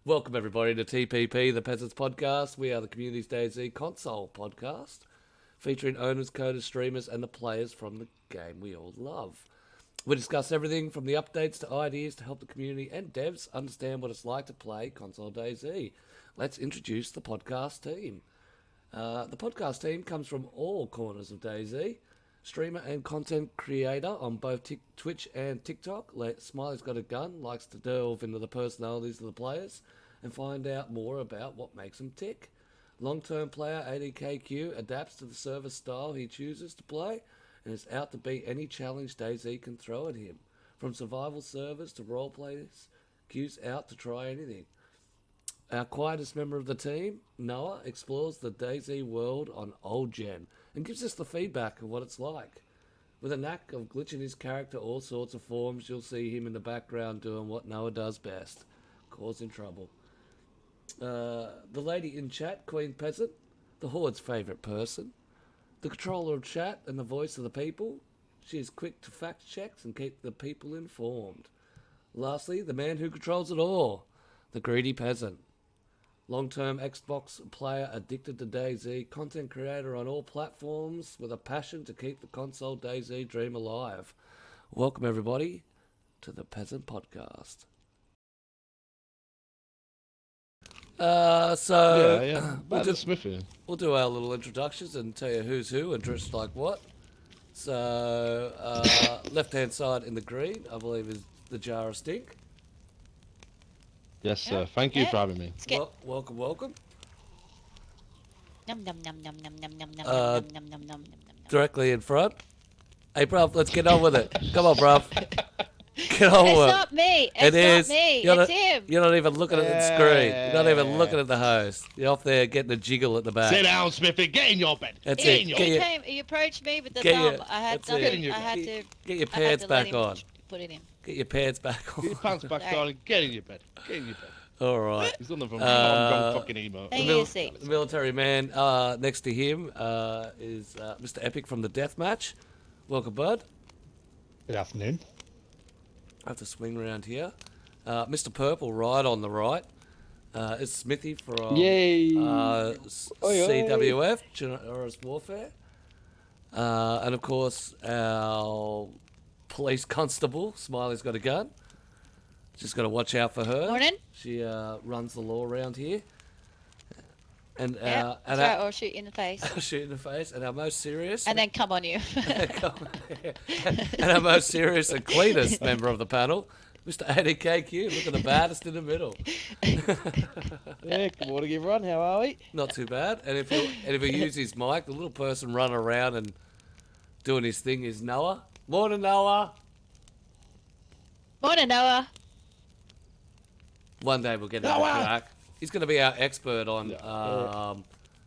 Welcome everybody to TPP, the Peasants Podcast. We are the community's DayZ console podcast, featuring owners, coders, streamers, and the players from the game we all love. We discuss everything from the updates to ideas to help the community and devs understand what it's like to play console DayZ. Let's introduce the podcast team. The podcast team comes from all corners of DayZ. Streamer and content creator on both Twitch and TikTok, smileysgotagun likes to delve into the personalities of the players and find out more about what makes them tick. Long-term player ADKcue adapts to the server style he chooses to play and is out to beat any challenge DayZ can throw at him. From survival servers to roleplays, Q's out to try anything. Our quietest member of the team, Noah, explores the DayZ world on old gen and gives us the feedback of what it's like. With a knack of glitching his character all sorts of forms, you'll see him in the background doing what Noah does best, causing trouble. The lady in chat, Queen Peasent, the Horde's favourite person. The controller of chat and the voice of the people. She is quick to fact checks and keep the people informed. Lastly, the man who controls it all, the greedy peasant. Long-term Xbox player addicted to DayZ, content creator on all platforms with a passion to keep the console DayZ dream alive. Welcome everybody to the Peasent Podcast. We'll do our little introductions and tell you who's who and dressed like what. So, left-hand side in the green, I believe, is the Jar of Stink. Yes, sir. Thank you for having me. Welcome. Num num num num num num num num num num num num. Directly in front. Hey, bruv, let's get on with it. Come on, bruv. Get on with it. It's not me. It's not me. It's him. You're not even looking at the screen. You're not even looking at the host. You're off there getting a jiggle at the back. Sit down, Smithy. Get in your bed. That's get it. in your He he approached me with the thumb. I had nothing. I had to. Get your pants back on. Put it in. Get your pants back on. Get your pants back on. Get in your bed. Get in your bed. All right. He's done them from fucking emo. The military man next to him is Mr. Epic from the Deathmatch. Welcome, bud. Good afternoon. I have to swing around here. Mr. Purple, right on the right, is Smithy from CWF, Generous Warfare. And of course, our police constable, Smiley's got a gun. Just got to watch out for her. Morning. She runs the law around here. And that's right, or shoot you in the face. Shoot in the face. And our most serious... And then come on you. and our most serious and cleanest member of the panel, Mr. ADKcue, look at the baddest in the middle. Yeah, good morning everyone, how are we? Not too bad. And if he uses his mic, the little person running around and doing his thing is Noah. Morning, Noah. Morning, Noah. One day we'll get into Knack. He's going to be our expert on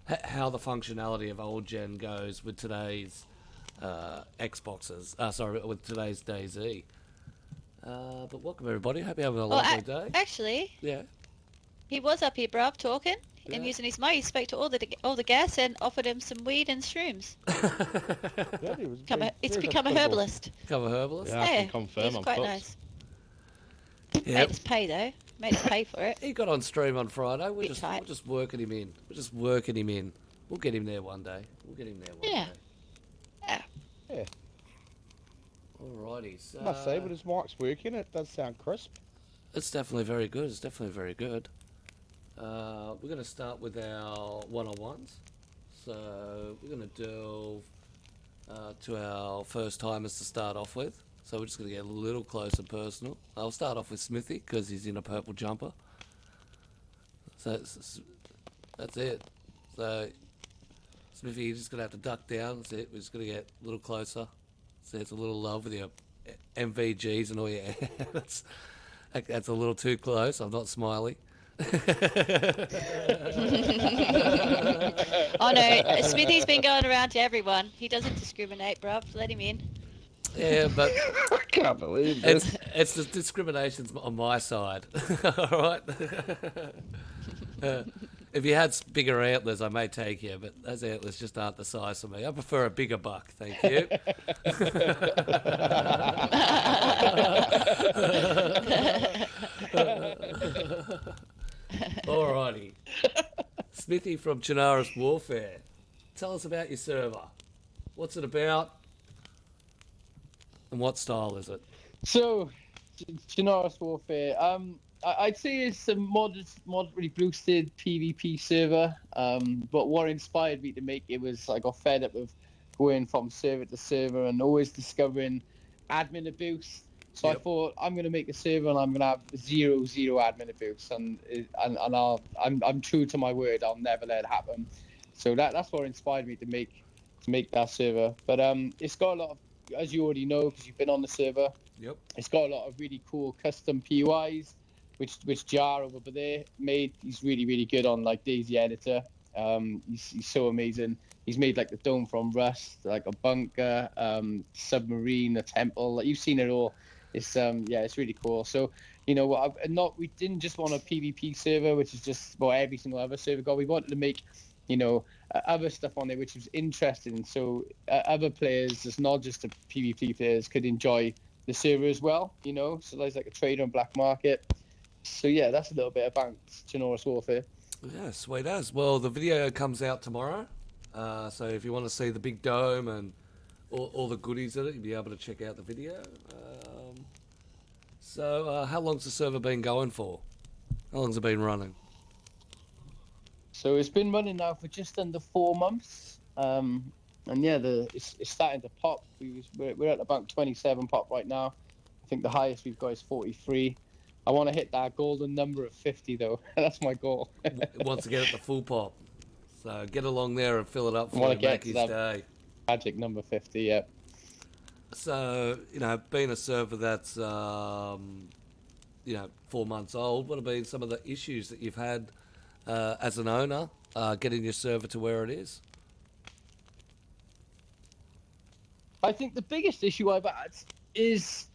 how the functionality of old gen goes with today's Xboxes. With today's DayZ. But welcome everybody. Hope you're having a lovely day. Actually, yeah, he was up here, bruv, talking and using his mic. He spoke to all the guests and offered him some weed and shrooms. It's become a herbalist. Become a herbalist. Yeah, I can confirm. It's quite nice. Yep. Made us pay though. Made us pay for it. He got on stream on Friday. We're just working him in. We'll get him there one day. day. Yeah. Alrighty. So... I must say, when his mic's working, it does sound crisp. It's definitely very good. We're going to start with our one-on-ones. So we're going to delve to our first timers to start off with. So we're just going to get a little close and personal. I'll start off with Smithy because he's in a purple jumper. So that's it. So Smithy, you're just going to have to duck down. That's it. We're just going to get a little closer. So it's a little love with your MVGs and all your... that's a little too close. I'm not smiley. Oh no, Smithy's been going around to everyone. He doesn't discriminate, bruv. Let him in. Yeah, but I can't believe this. It's the discrimination's on my side. All right. If you had bigger antlers, I may take you, but those antlers just aren't the size for me. I prefer a bigger buck, thank you. Alrighty. Smithy from Chinaris Warfare. Tell us about your server. What's it about? And what style is it? So, Chinaris Warfare. I'd say it's a moderately boosted PvP server. But what inspired me to make it was I got fed up with going from server to server and always discovering admin abuse. So I thought I'm going to make a server and I'm going to have zero admin abuse, and I'm true to my word. I'll never let it happen. So that's what inspired me to make that server. But it's got a lot of, as you already know, because you've been on the server. Yep. It's got a lot of really cool custom PUIs, which Jar over there made. He's really good on like DayZ Editor. He's so amazing. He's made like the dome from Rust, like a bunker, submarine, a temple. Like, you've seen it all. It's it's really cool. So we didn't just want a PvP server, which is just what every single other server got. We wanted to make other stuff on there which was interesting, so other players, it's not just the PvP players, could enjoy the server as well. So there's like a trader and black market. So yeah, that's a little bit about Chinaris Warfare. Yeah, sweet as. Well, the video comes out tomorrow. So if you want to see the big dome and all the goodies in it, you'll be able to check out the video. So how long's the server been going for? How long's it been running? So it's been running now for just under 4 months. And yeah, it's starting to pop. We're at about 27 pop right now. I think the highest we've got is 43. I want to hit that golden number of 50 though. That's my goal. Wants to get at the full pop. So get along there and fill it up for wanna him get back to his that day. Magic number 50, yeah. So, being a server that's, 4 months old, what have been some of the issues that you've had as an owner getting your server to where it is? I think the biggest issue I've had is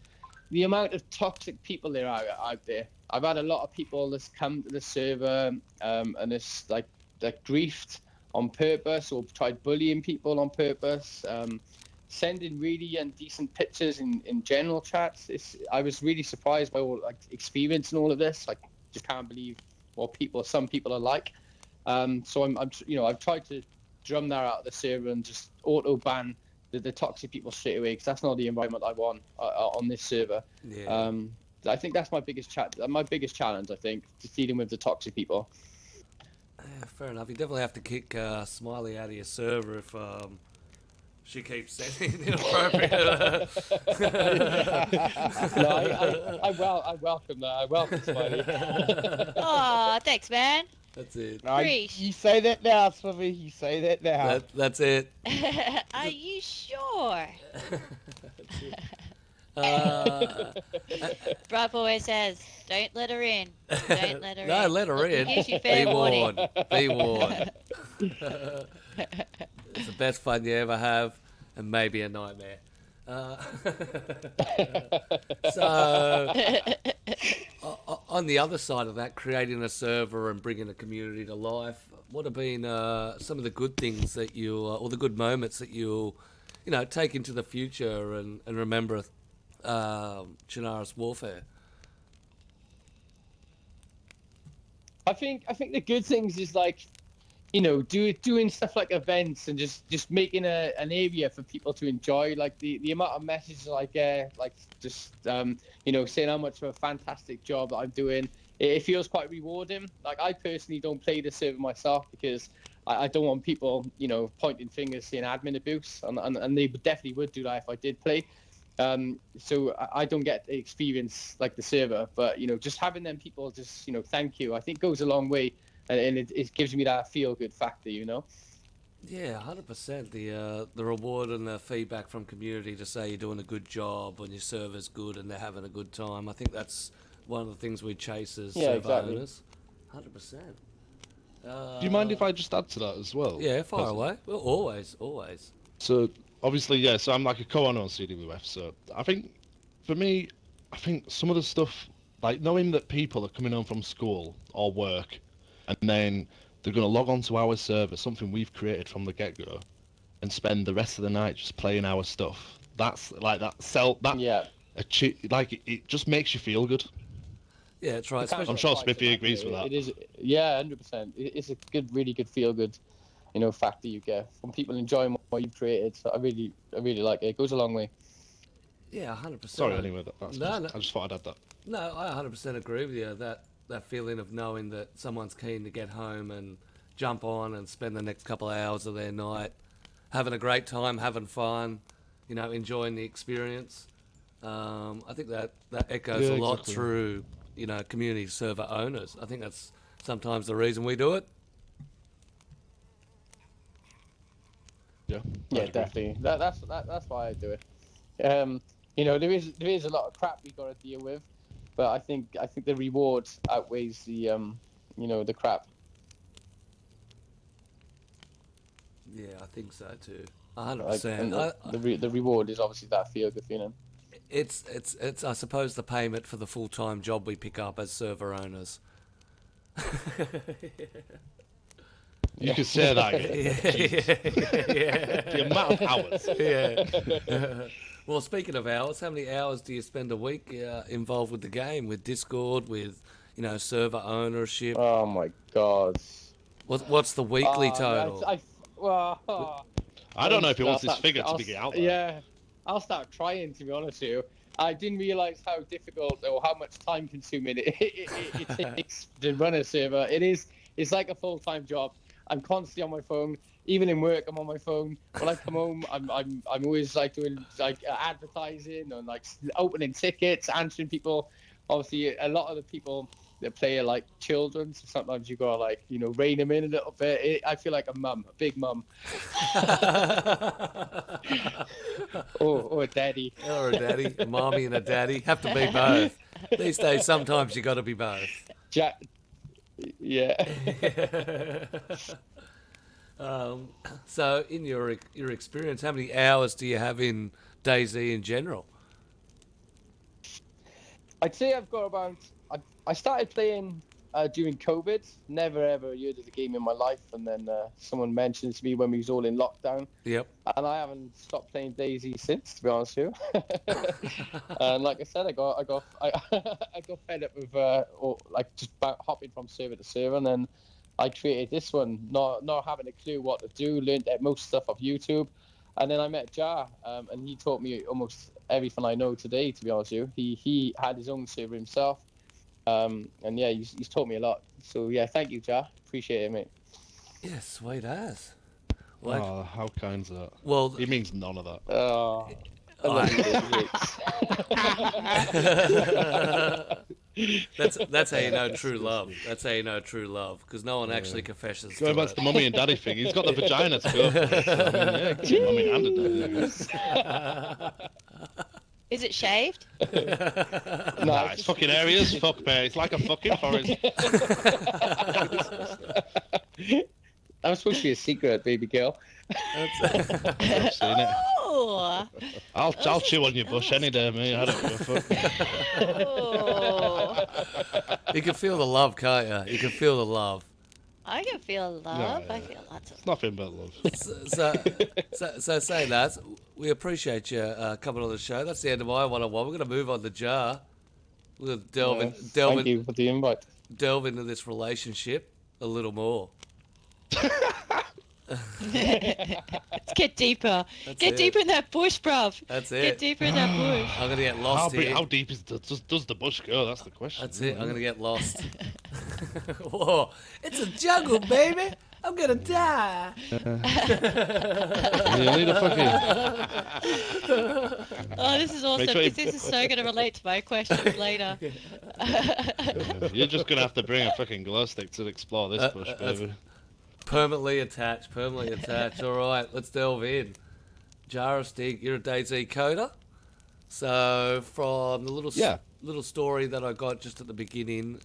the amount of toxic people there are out there. I've had a lot of people that's come to the server and it's like griefed on purpose or tried bullying people on purpose, sending really indecent pictures in general chats. I was really surprised by all experiencing all of this. Like, just can't believe what some people are like. So I've tried to drum that out of the server and just auto ban the toxic people straight away, because that's not the environment I want on this server. Yeah. I think that's my biggest challenge. I think, just dealing with the toxic people. Yeah, fair enough. You definitely have to kick Smiley out of your server if she keeps sending inappropriate. No, I welcome that. I welcome Smiley. Aw, thanks, man. That's it. Preach. You say that now, Smithy. You say that now. That's it. Are you sure? Rob always says, don't let her in. Don't let her in. No, let her in. Gives you Be fair warning. warned. Be warned. It's the best fun you ever have, and maybe a nightmare. So, on the other side of that, creating a server and bringing a community to life, what have been some of the good things that you, or the good moments that you'll, take into the future and remember Chinaris Warfare? I think the good things is doing stuff like events and just making an area for people to enjoy. Like the amount of messages I get, saying how much of a fantastic job that I'm doing. It feels quite rewarding. Like, I personally don't play the server myself because I don't want people, pointing fingers saying admin abuse, and they definitely would do that if I did play. So I don't get the experience like the server, but just having them people just thank you, I think goes a long way, and it gives me that feel good factor. Yeah, 100%. The reward and the feedback from community to say you're doing a good job and your server's good and they're having a good time. I think that's one of the things we chase as server owners. 100%. Do you mind if I just add to that as well? Yeah, fire away. Well, always. So obviously, yeah. So I'm like a co-owner on CWF. So I think, for me, some of the stuff, like knowing that people are coming home from school or work, and then they're going to log on to our server, something we've created from the get-go, and spend the rest of the night just playing our stuff. That's like that. It just makes you feel good. Yeah, try. You can't Especially, I'm sure price Smithy it, agrees with that. It is, yeah, 100%. It's a good, really good feel good, factor you get from people enjoying what you've created. So I really like it. It goes a long way. yeah, 100%. Sorry, anyway. No. I just thought I'd add that. No, I 100% agree with you. That feeling of knowing that someone's keen to get home and jump on and spend the next couple of hours of their night having a great time, having fun, enjoying the experience. I think that echoes Yeah, a lot exactly. through, community server owners. I think that's sometimes the reason we do it. Yeah. Yeah, I'd agree. definitely. That's why I do it. There is a lot of crap we got to deal with, but I think the reward outweighs the crap. Yeah, I think so too. Like, 100%. and the reward is obviously that feel good feeling. It's I suppose the payment for the full-time job we pick up as server owners. You could say that again. Yeah. The amount of hours. Yeah. Well, speaking of hours, how many hours do you spend a week involved with the game, with Discord, with server ownership? Oh my god. What's the weekly total? I don't know if he wants this I'll figure to I'll- be out there. Yeah, I'll start trying, to be honest with you. I didn't realise how difficult or how much time consuming it takes to run a server. It's like a full-time job. I'm constantly on my phone. Even in work, I'm on my phone. When I come home, I'm always like doing advertising and like opening tickets, answering people. Obviously, a lot of the people that play are like children, so sometimes you gotta like rein them in a little bit. I feel like a big mum, or a daddy. Or a daddy, a mommy and a daddy. Have to be both. These days, sometimes you got to be both. Yeah. So, in your experience, how many hours do you have in DayZ in general? I'd say I've got about. I started playing during COVID. Never ever heard of the game in my life, and then someone mentioned it to me when we was all in lockdown, Yep. and I haven't stopped playing DayZ since. To be honest with you, and like I said, I got fed up with just hopping from server to server, and then I created this one, not having a clue what to do. Learned most stuff off YouTube, and then I met Jar, and he taught me almost everything I know today. To be honest with you, he had his own server himself. And yeah, he's taught me a lot. So yeah, thank you, Jar. Appreciate it, mate. Yeah, sweet as. Oh, how kind's that? Well, He means none of that. Oh, I love you, that's how you know true love. That's how you know true love, because no one actually confesses Going to back to it. the mummy and daddy thing, he's got the vagina to go for it. So, I mean, yeah, keep mummy and a daddy. Is it shaved? Nah, it's fucking areas. Fuck, mate. It's like a fucking forest. That was supposed to be a secret, baby girl. I've seen it. Oh. I'll chew on your bush any day, mate. I don't give a fuck. Oh. You can feel the love, can't you? You can feel the love. I can feel love. No, I feel lots of It's nothing but love. So saying that, we appreciate you coming on the show. That's the end of my one-on-one. We're going to move on to Jar. We're going to Thank you for the invite. delve into this relationship a little more. Let's get deeper. That's Get it. deeper in that bush, bruv. That's Get it. deeper in that bush. I'm going to get lost here. How deep does the bush go? That's the question. That's it. I'm going to get lost. Whoa. It's a jungle, baby. I'm going to die. You need a fucking... Oh, this is awesome. sure you- This is so going to relate to my questions later. You're just going to have to bring a fucking glow stick to explore this bush, that's- baby. Permanently attached. All right, let's delve in. Jar of Stig, you're a DayZ coder. So from the little story that I got just at the beginning,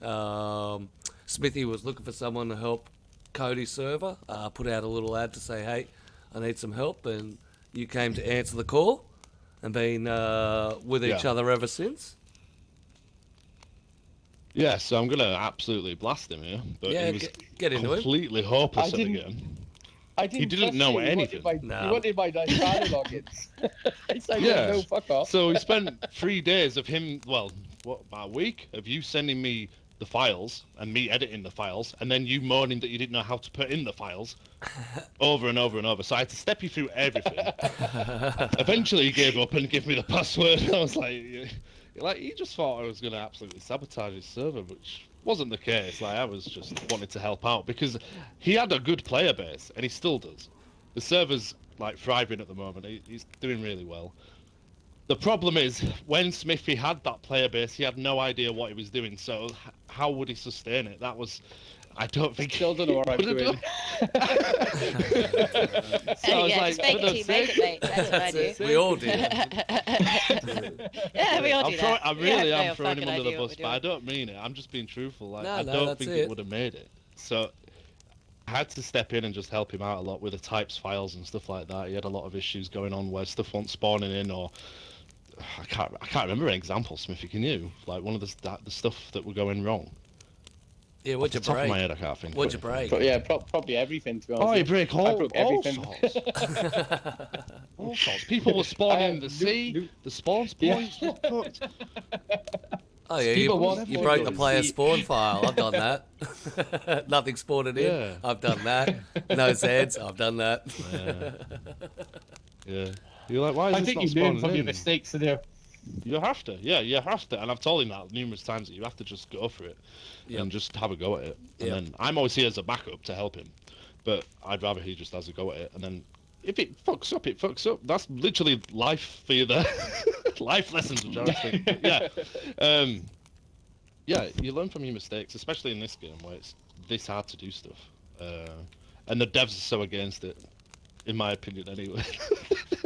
Smithy was looking for someone to help code his server. Put out a little ad to say, hey, I need some help, and you came to answer the call and been with each Yeah. other ever since. Yeah, so I'm going to absolutely blast him here. But Yeah, he was get into it. completely hopeless I at the didn't- game. I didn't He didn't trust know you. anything. No. You wanted my data logins. It's like, Yeah. no, fuck off. So we spent 3 days of him, well, about a week of you sending me the files and me editing the files, and then you moaning that you didn't know how to put in the files over and over and over. So I had to step you through everything. Eventually, you gave up and gave me the password. I was like, he just thought I was going to absolutely sabotage his server, which wasn't the case. Like, I was just wanting to help out because he had a good player base, and he still does. The server's like thriving at the moment. He's doing really well. The problem is, when Smithy had that player base, he had no idea what he was doing. So how would he sustain it? That was, I don't think. Still don't know what I'm doing. So I was yeah, like, just make for it till you make it, mate. That's what I do. We all do. Yeah, we all do that. I really am no throwing him fucking under the idea what bus, we're but I doing. don't mean it. I'm just being truthful. Like, No, I no, don't that's think it. it would have made it. So I had to step in and just help him out a lot with the types files and stuff like that. He had a lot of issues going on where stuff wasn't spawning in, or I can't remember an example, Smithy. Can you? Like one of the stuff that were going wrong. Yeah, Off what'd the you top of my break? head, I can't think. What'd you of break? But yeah, probably everything, to be honest. Oh, you with you. break I all broke everything. sorts. All sorts. People were spawning in the sea. The spawn points were cooked. Oh yeah, People you want broke the to player see- spawn file. I've done that. Nothing spawned in. Yeah. I've done that. No Zeds. I've done that. Yeah. You're like, why is I this think not you learn spawning from your in? mistakes, there. You have to, yeah, you have to, and I've told him that numerous times that you have to just go for it Yep. and just have a go at it. And Yep. then I'm always here as a backup to help him, but I'd rather he just has a go at it. And then if it fucks up, it fucks up. That's literally life for you there. Life lessons, which I always think. But yeah, you learn from your mistakes, especially in this game where it's this hard to do stuff. And the devs are so against it, in my opinion, anyway.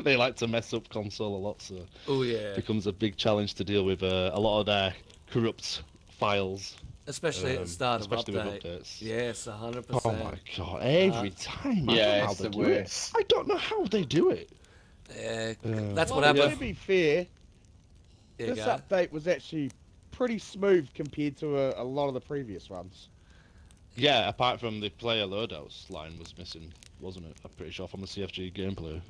They like to mess up console a lot, so Oh yeah. it becomes a big challenge to deal with a lot of their corrupt files, Especially at the start of especially with update. updates. Yes, 100%. Oh my god, every time. I Yeah, don't know how it's they the do worst. it. I don't know how they do it. Yeah, Yeah. that's what Well, to happened. be fair, There you this go. update was actually pretty smooth compared to a lot of the previous ones. Yeah, apart from the player loadouts line was missing, wasn't it? I'm pretty sure from the CFG gameplay.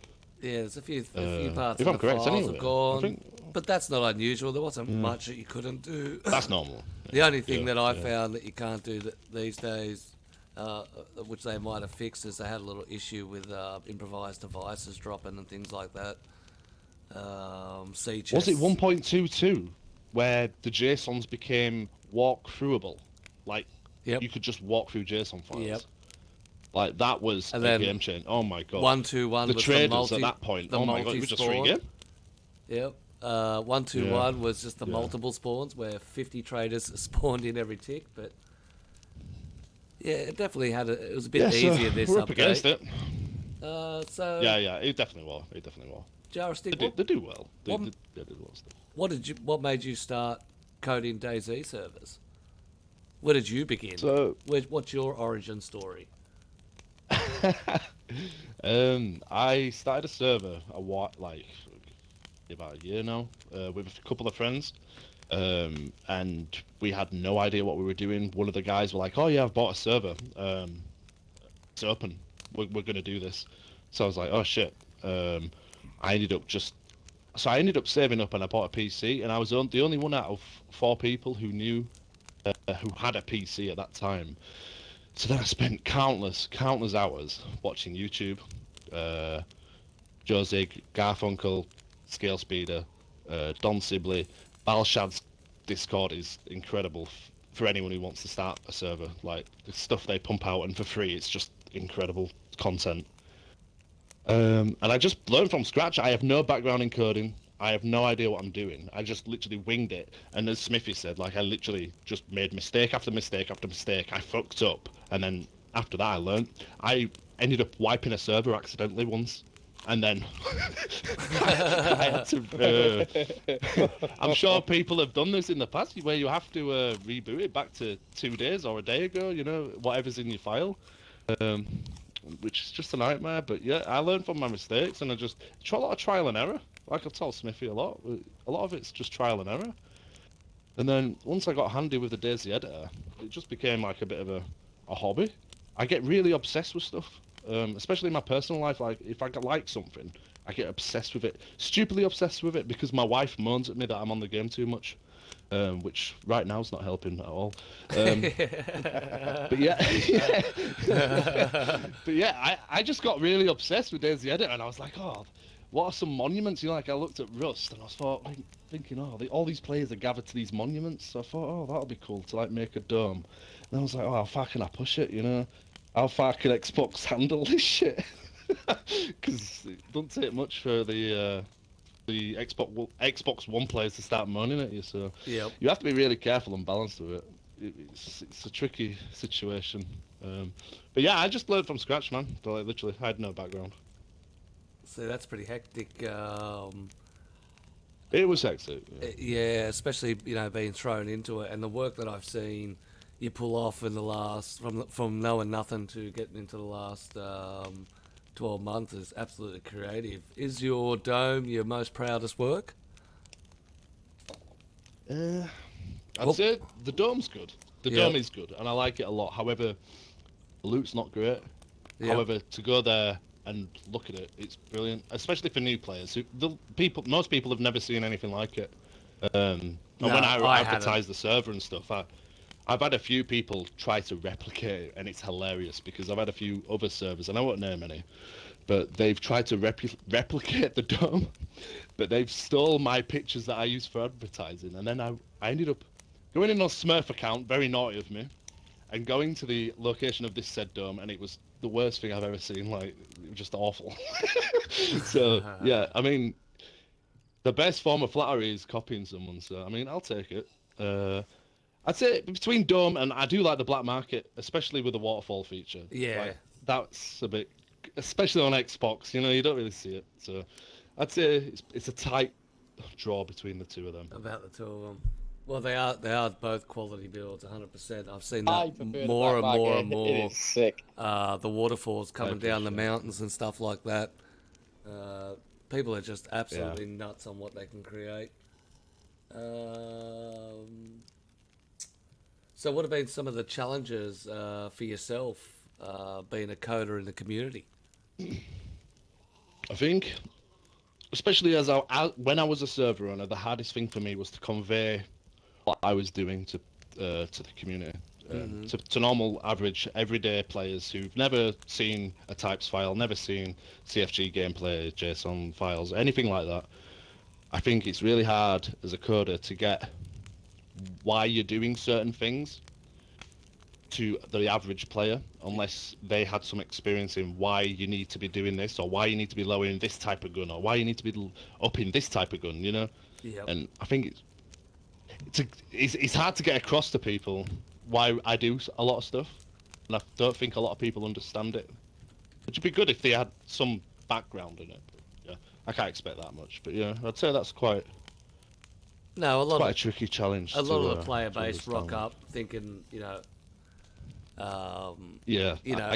Yeah, there's a few parts if of I'm the correct, files anyway, have I gone, think but that's not unusual. There wasn't much that you couldn't do. that's normal. The only thing Yeah, that I yeah. found that you can't do these days, which they might have fixed, is they had a little issue with improvised devices dropping and things like that. C Was it chests. 1.22 where the JSONs became walk-throughable? Like, Yep. you could just walk through JSON files. Yep. Like, that was And a then game change. Oh my god. 121 The was traders the multi, at that point. the Oh my god, it was just free multi-spawn. game? Yep. 121 was just the Yeah. multiple spawns where 50 traders spawned in every tick, but yeah, it definitely had it was a bit easier this we're update. up against it. So Yeah, it definitely was. It definitely was. Jarstick, They do well. They what- do a lot of stuff. what made you start coding DayZ servers? Where did you begin? So, What's your origin story? I started a server about a year now with a couple of friends, and we had no idea what we were doing. One of the guys were like, "Oh yeah, I've bought a server. It's open. We're gonna do this." So I was like, "Oh shit." I ended up saving up and I bought a PC, and I was the only one out of 4 people who knew who had a PC at that time. So then I spent countless hours watching YouTube, Joe Zig, Garfunkel, Scale Speeder, Don Sibley, Balshad's Discord is incredible for anyone who wants to start a server. Like the stuff they pump out, and for free, it's just incredible content. And I just learned from scratch. I have no background in coding. I have no idea what I'm doing. I just literally winged it. And as Smithy said, like I literally just made mistake after mistake after mistake. I fucked up. And then after that I learned. I ended up wiping a server accidentally once. And then I had to... I'm sure people have done this in the past where you have to reboot it back to 2 days or a day ago, you know, whatever's in your file. Which is just a nightmare. But yeah, I learned from my mistakes, and I just try a lot of trial and error. Like I've told Smithy a lot of it's just trial and error. And then once I got handy with the DayZ editor, it just became like a bit of a hobby. I get really obsessed with stuff, especially in my personal life. Like if I like something, I get obsessed with it, stupidly obsessed with it, because my wife moans at me that I'm on the game too much. which right now is not helping at all. But yeah, but yeah, I just got really obsessed with DayZ Edit, and I was like, oh, what are some monuments? You know, like I looked at Rust, and I was thinking, oh, all these players are gathered to these monuments. So I thought, oh, that'll be cool to like make a dome. And I was like, oh, how far can I push it? You know, how far can Xbox handle this shit? Because it doesn't take much for the Xbox One players to start moaning at you. So Yep. you have to be really careful and balanced with it. It's a tricky situation. But yeah, I just learned from scratch, man. Like, literally, I had no background. So that's pretty hectic. It was hectic. Yeah, especially being thrown into it, and the work that I've seen you pull off in the last from knowing nothing to getting into the last 12 months is absolutely creative. Is your dome your most proudest work? I'd say the dome's good. The dome is good, and I like it a lot. However, the loot's not great. Yep. However, to go there and look at it, it's brilliant, especially for new players. Most people have never seen anything like it. And when I advertise the server and stuff, I've had a few people try to replicate it, and it's hilarious because I've had a few other servers, and I won't name any, but they've tried to replicate the dome, but they've stole my pictures that I use for advertising, and then I ended up going in on Smurf account, very naughty of me, and going to the location of this said dome, and it was the worst thing I've ever seen. Like, it was just awful. So yeah, I mean, the best form of flattery is copying someone. So I mean, I'll take it. I'd say between dome and I do like the black market, especially with the waterfall feature. Yeah, like, that's a bit, especially on Xbox. You know, you don't really see it. So I'd say it's a tight draw between the two of them. About the two of them. Well, they are both quality builds, 100%. I've seen I that prefer the more and black more market. and more. It is sick. The waterfalls coming down the appreciate it. mountains and stuff like that. People are just absolutely nuts on what they can create. So what have been some of the challenges for yourself being a coder in the community? I think, especially when I was a server owner, the hardest thing for me was to convey what I was doing to the community, to normal, average, everyday players who've never seen a types file, never seen CFG gameplay, JSON files, anything like that. I think it's really hard as a coder to get why you're doing certain things to the average player, unless they had some experience in why you need to be doing this, or why you need to be lowering this type of gun, or why you need to be upping this type of gun, you know? Yep. And I think it's hard to get across to people why I do a lot of stuff, and I don't think a lot of people understand it. Which would be good if they had some background in it. Yeah, I can't expect that much, but yeah, I'd say that's quite a tricky challenge. A lot of the player base rock up thinking, I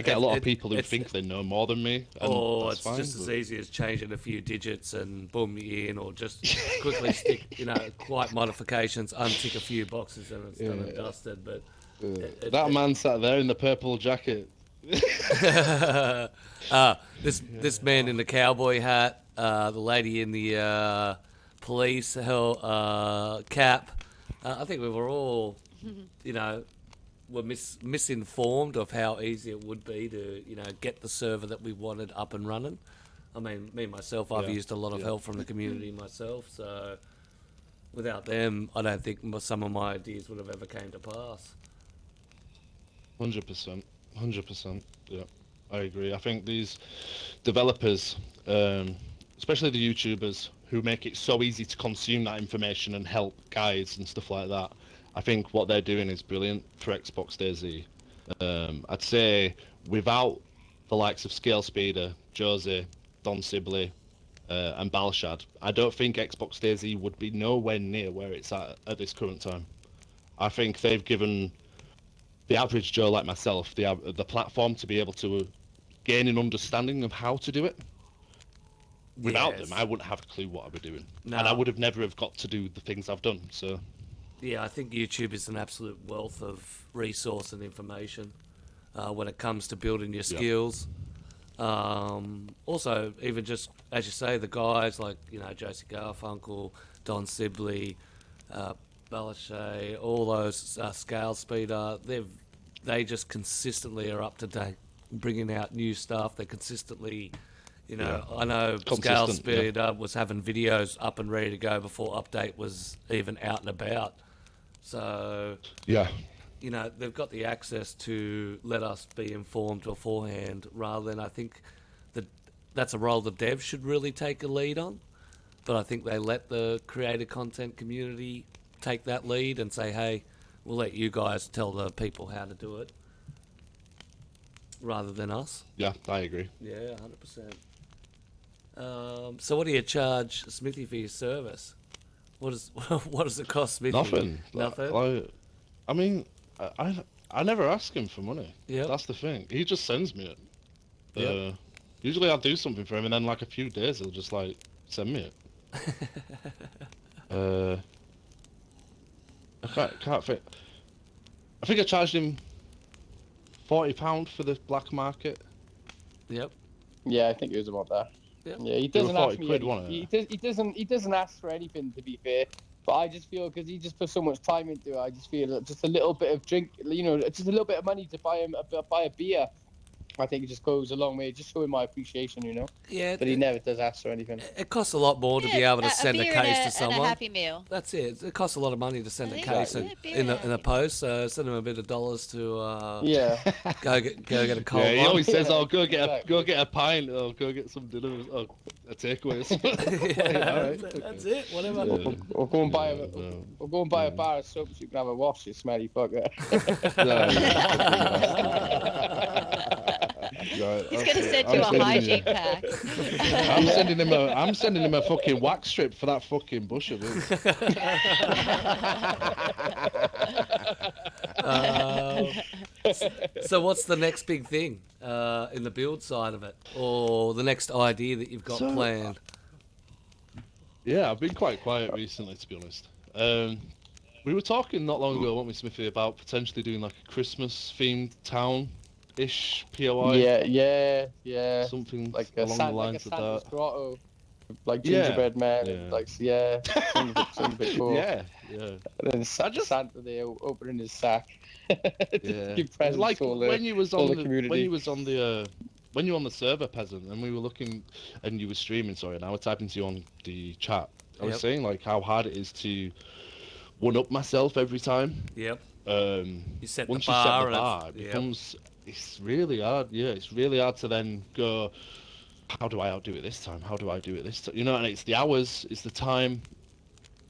get a lot of people who think they know more than me. And or that's it's fine, just as but- easy as changing a few digits and boom, you're in, or just quickly stick, quiet modifications, untick a few boxes and it's done and dusted. But that man sat there in the purple jacket. this man in the cowboy hat, the lady in the police cap. I think we were all, were misinformed of how easy it would be to, get the server that we wanted up and running. I mean, me myself, I've used a lot of help from the community myself, so without them, I don't think some of my ideas would have ever came to pass. 100%. Yeah, I agree. I think these developers, especially the YouTubers, who make it so easy to consume that information and help guides and stuff like that, I think what they're doing is brilliant for Xbox DayZ. I'd say without the likes of Scale Speeder, Josie, Don Sibley, and Balshad, I don't think Xbox DayZ would be nowhere near where it's at this current time. I think they've given the average Joe like myself the platform to be able to gain an understanding of how to do it. Without them, I wouldn't have a clue what I'd be doing, No. and I would have never got to do the things I've done. So, Yeah, I think YouTube is an absolute wealth of resource and information when it comes to building your skills. Also, even just, as you say, the guys like, Josie Garfunkel, Don Sibley, Balashay, all those Scale Speeder, they just consistently are up to date, bringing out new stuff. They're consistently, you know, I know Scale Speeder was having videos up and ready to go before update was even out and about. So, Yeah. you know, they've got the access to let us be informed beforehand, rather than, I think that's a role the devs should really take a lead on. But I think they let the creator content community take that lead and say, hey, we'll let you guys tell the people how to do it, rather than us. Yeah, I agree. Yeah, 100%. So what do you charge Smithy for your service? What does it cost Smithy? Nothing. Nothing? I mean, I never ask him for money. Yep. That's the thing. He just sends me it. Yep. Usually I'll do something for him, and then like a few days he'll just like send me it. I can't fit. I think I charged him £40 for the black market. Yep. Yeah, I think it was about that. Yep. Yeah, he doesn't ask me. £40, wasn't it? He doesn't ask for anything, to be fair. But I just feel, because he just put so much time into it, I just feel that just a little bit of drink, you know, just a little bit of money to buy a beer, I think it just goes a long way, just showing my appreciation, you know. Yeah. But he never does ask for anything. It costs a lot more to be able to send a beer case to and someone. a Happy Meal. That's it. It costs a lot of money to send a case Exactly. in a post. So send them a bit of dollars to Yeah. go get a cold Yeah, he one. always says, Yeah, "Oh, go get exactly. a pint, or go get some dinner, or a takeaway." Yeah, Alright, that's it. Whatever. Yeah. Or go and buy no. a bar of soap so you can have a wash, you smelly fucker. Right, He's okay. gonna send I'm you a sending hygiene pack. I'm sending him a fucking wax strip for that fucking bush of his. So what's the next big thing in the build side of it, or the next idea that you've got planned? Yeah, I've been quite quiet recently, to be honest. We were talking not long ago, weren't we, Smithy, about potentially doing like a Christmas-themed town-ish POI. Yeah. Something Like along the lines like a of Santa's that. grotto, like Yeah, gingerbread man, yeah. and like sounds a bit cool. Yeah. And then Santa there opening his sack. Yeah. Give presents Like to all the, when you was all on the the community. when you was on the when you were on the server, Peasant, and we were looking and you were streaming. Sorry, and I was typing to you on the chat. I was Yep. saying like how hard it is to one up myself every time. Yep. You set once the you set bar the and bar, it's- it yep. becomes it's really hard. Yeah, it's really hard to then go. How do I outdo it this time? How do I do it this time? You know, and it's the hours, it's the time,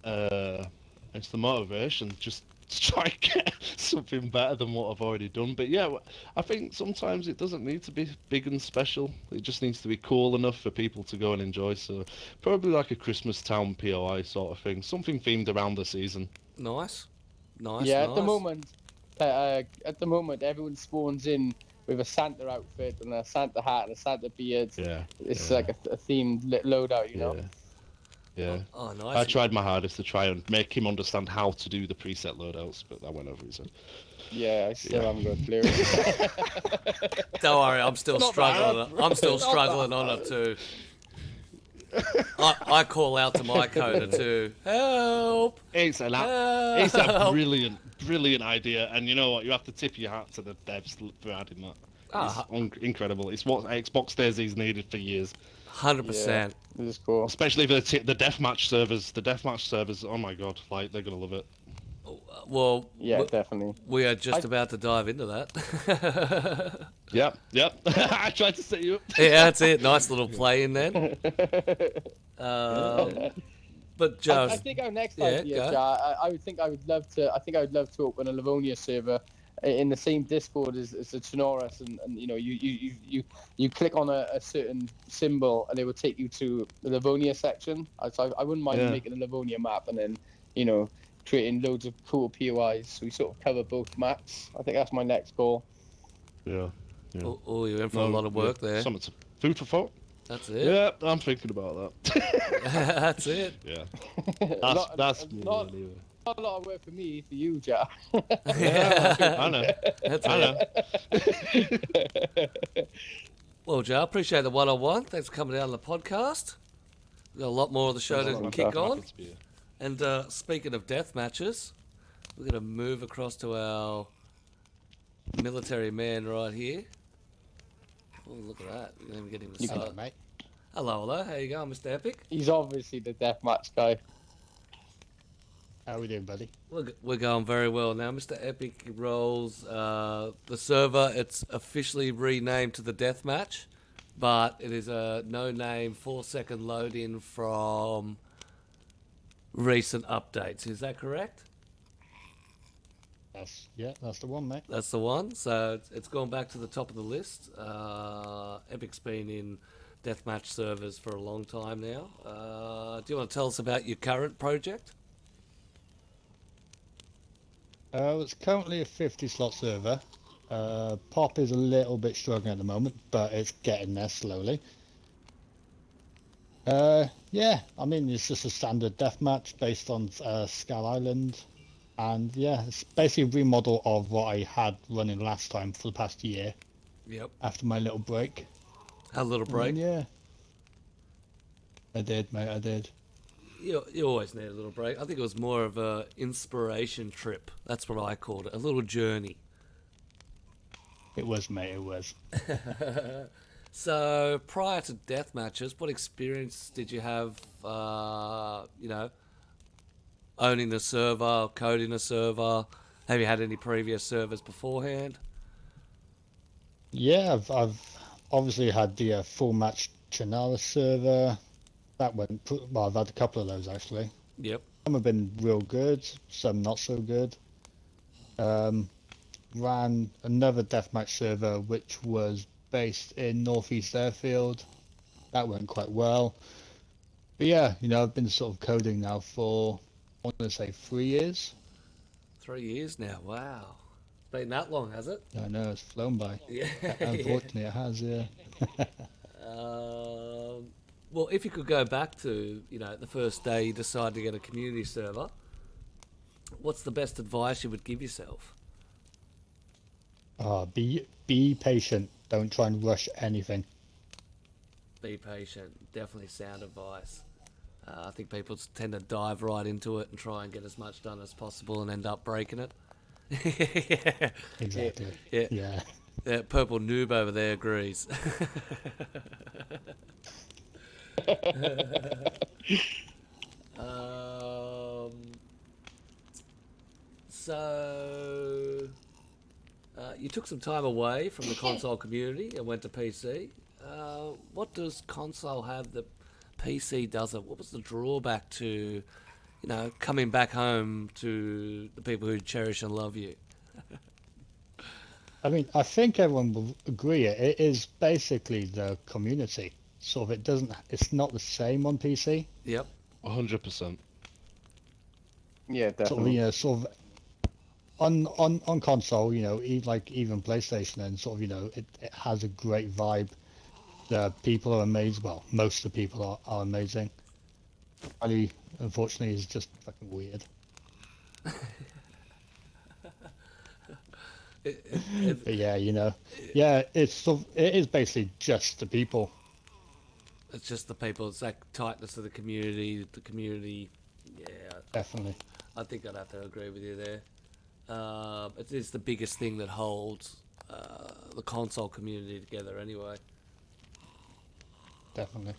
it's the motivation just to try and get something better than what I've already done. But yeah, I think sometimes it doesn't need to be big and special. It just needs to be cool enough for people to go and enjoy. So probably like a Christmas town POI sort of thing, something themed around the season. Nice. Yeah, at the moment, everyone spawns in with a Santa outfit and a Santa hat and a Santa beard. Yeah. It's yeah, like a themed loadout, you know. Yeah. Oh, I nice. tried my hardest to try and make him understand how to do the preset loadouts, but that went over his head. Yeah, I still haven't got a clue. Don't worry, I'm still Not struggling. bad. I'm still struggling on it too. I call out to my coder too. Help! It's a Help! brilliant idea, and you know what? You have to tip your hat to the devs for adding that. It's incredible. It's what Xbox DayZ's needed for years, 100%. This is cool. especially for the deathmatch servers. The deathmatch servers, oh my god, like they're gonna love it. Well, Yeah, definitely. we are just about to dive into that. Yep. I tried to set you up. Yeah, that's it. Nice little play in then. But Joe, I think our next yeah, idea, go. Jar, I would love to open a Livonia server in the same Discord as the Chinoras, and you know you click on a certain symbol and it will take you to the Livonia section. So I wouldn't mind making a Livonia map and then creating loads of cool POIs. So we sort of cover both maps. I think that's my next goal. Yeah. Oh, you're in for a lot of work there. Something to food for thought. That's it. Yeah, I'm thinking about that. That's it. Yeah. Not Really, a lot of work for me, for you, Jar. I know. That's I it. know. Well, Joe, appreciate the one-on-one. Thanks for coming down on the podcast. We've got a lot more of the show to Awesome. kick on. Happy to be here. And speaking of death matches, we're going to move across to our military man right here. Oh, look at that. We're going to get him to Hello, start. mate. Hello. How you going, Mr. Epic? He's obviously the deathmatch guy. How we doing, buddy? We're going very well now. Mr. Epic rolls the server. It's officially renamed to the Deathmatch, but it is a no-name 4-second load-in from recent updates. Is that correct? That's the one, mate. That's the one. So it's gone back to the top of the list. Epic's been in Deathmatch servers for a long time now. Do you want to tell us about your current project? It's currently a 50-slot server. Pop is a little bit struggling at the moment, but it's getting there slowly. Yeah, I mean, it's just a standard deathmatch based on Skull Island. And yeah, it's basically a remodel of what I had running last time for the past year. Yep. After my little break. A little break. And yeah. I did, mate, I did. You always need a little break. I think it was more of a inspiration trip. That's what I called it. A little journey. It was, mate, it was. So, prior to death matches, what experience did you have, owning the server, coding a server? Have you had any previous servers beforehand? Yeah, I've obviously had the full match Chernara server. That went, well, I've had a couple of those actually. Yep. Some have been real good, some not so good. Ran another deathmatch server which was based in Northeast Airfield. That went quite well. But yeah, I've been sort of coding now for, I want to say 3 years. 3 years now. Wow. Been that long, has it? I know, it's flown by. Yeah. Unfortunately, it has, yeah. Well, if you could go back to, the first day you decided to get a community server, what's the best advice you would give yourself? Be patient. Don't try and rush anything. Be patient. Definitely sound advice. I think people tend to dive right into it and try and get as much done as possible and end up breaking it. Yeah. Exactly. Yeah. Purple noob over there agrees. So you took some time away from the console community and went to PC. What does console have that PC doesn't? What was the drawback to, coming back home to the people who cherish and love you? I mean, I think everyone will agree it is basically the community. Sort of, it's not the same on PC. Yep. 100%. Yeah, definitely. Sort of on console, even PlayStation, and sort of, it has a great vibe. The people are amazing. Well, most of the people are amazing. Ali, unfortunately, is just fucking weird. But yeah, it is basically just the people. It's just the people. It's that tightness of the community. The community, yeah. Definitely. I think I'd have to agree with you there. It is the biggest thing that holds the console community together anyway. Definitely.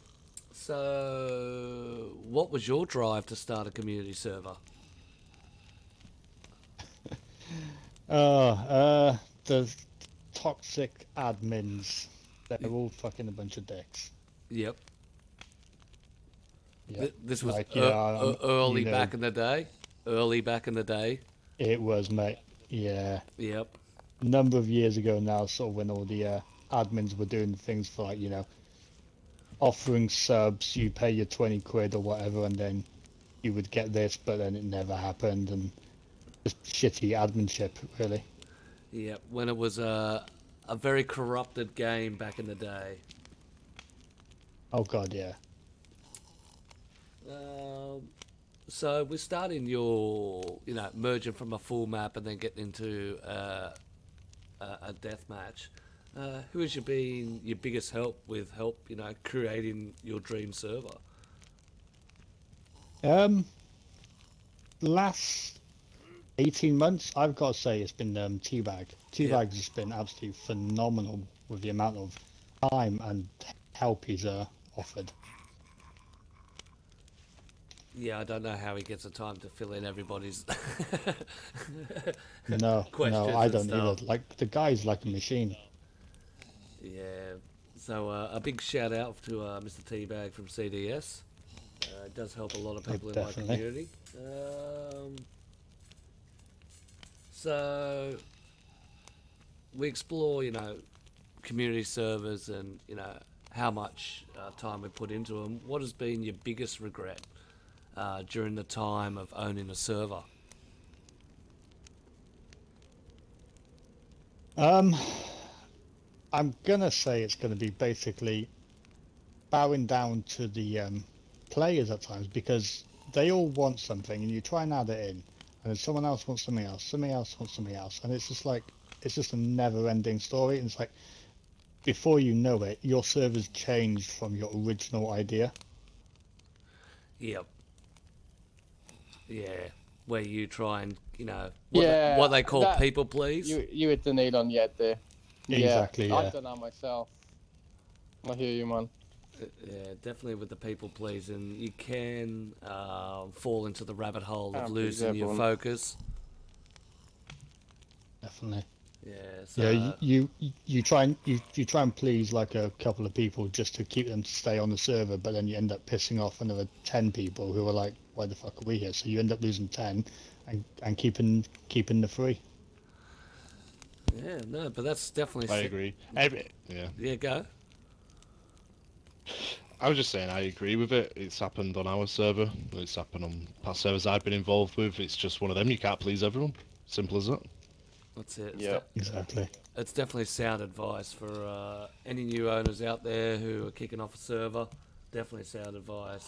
So, what was your drive to start a community server? The toxic admins. They're all fucking a bunch of dicks. Yep. Yep. This was Like, early back in the day. Early back in the day. It was, mate. Yeah. Yep. A number of years ago now, sort of when all the admins were doing things for, like, offering subs, you pay your 20 quid or whatever, and then you would get this, but then it never happened, and just shitty adminship, really. Yep. When it was a very corrupted game back in the day. Oh god, yeah. So we're starting your, merging from a full map and then getting into a death match. Who has been your biggest help with creating your dream server? last 18 months, I've got to say it's been Teabag. Teabag's just been absolutely phenomenal with the amount of time and help he's offered. Yeah, I don't know how he gets the time to fill in everybody's No, questions I and don't stuff. either. Like, the guy's like a machine. Yeah. So a big shout out to Mr. Teabag from CDS. It does help a lot of people in my definitely. community. So we explore, community servers and, how much time we put into them. What has been your biggest regret during the time of owning a server? I'm gonna say it's gonna be basically bowing down to the players at times, because they all want something and you try and add it in, and then someone else wants something else, somebody else wants something else, and it's just like, it's just a never-ending story. And it's like, before you know it, your server's changed from your original idea. Yep. Yeah. Where you try and, Yeah, what they call that- people please. You hit the nail on the head there. Exactly, yeah. I've done that myself. I hear you, man. Yeah, definitely with the people pleasing, you can fall into the rabbit hole of Can't please losing your everyone. focus. Definitely. Yeah, so Yeah, you try and please like a couple of people just to keep them to stay on the server, but then you end up pissing off another 10 people who are like, why the fuck are we here? So you end up losing 10 and keeping the 3. yeah, no, but that's definitely. I agree. Yeah. Yeah, go. I was just saying I agree with it. It's happened on our server. It's happened on past servers I've been involved with. It's just one of them. You can't please everyone. Simple as that. That's it. Yeah. Exactly. It's definitely sound advice for any new owners out there who are kicking off a server. Definitely sound advice.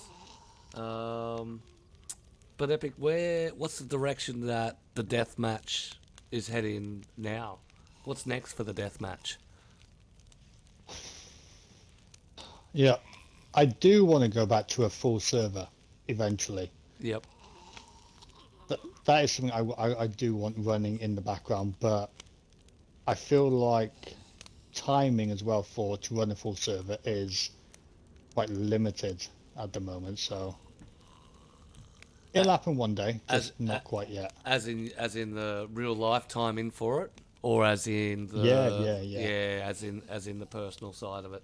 But Epic, what's the direction that the death match is heading now? What's next for the death match? Yeah, I do want to go back to a full server eventually. Yep. That is something I do want running in the background, but I feel like timing as well to run a full server is quite limited at the moment, so it'll happen one day, just not quite yet. As in the real life timing for it, or as in the Yeah. as in the personal side of it.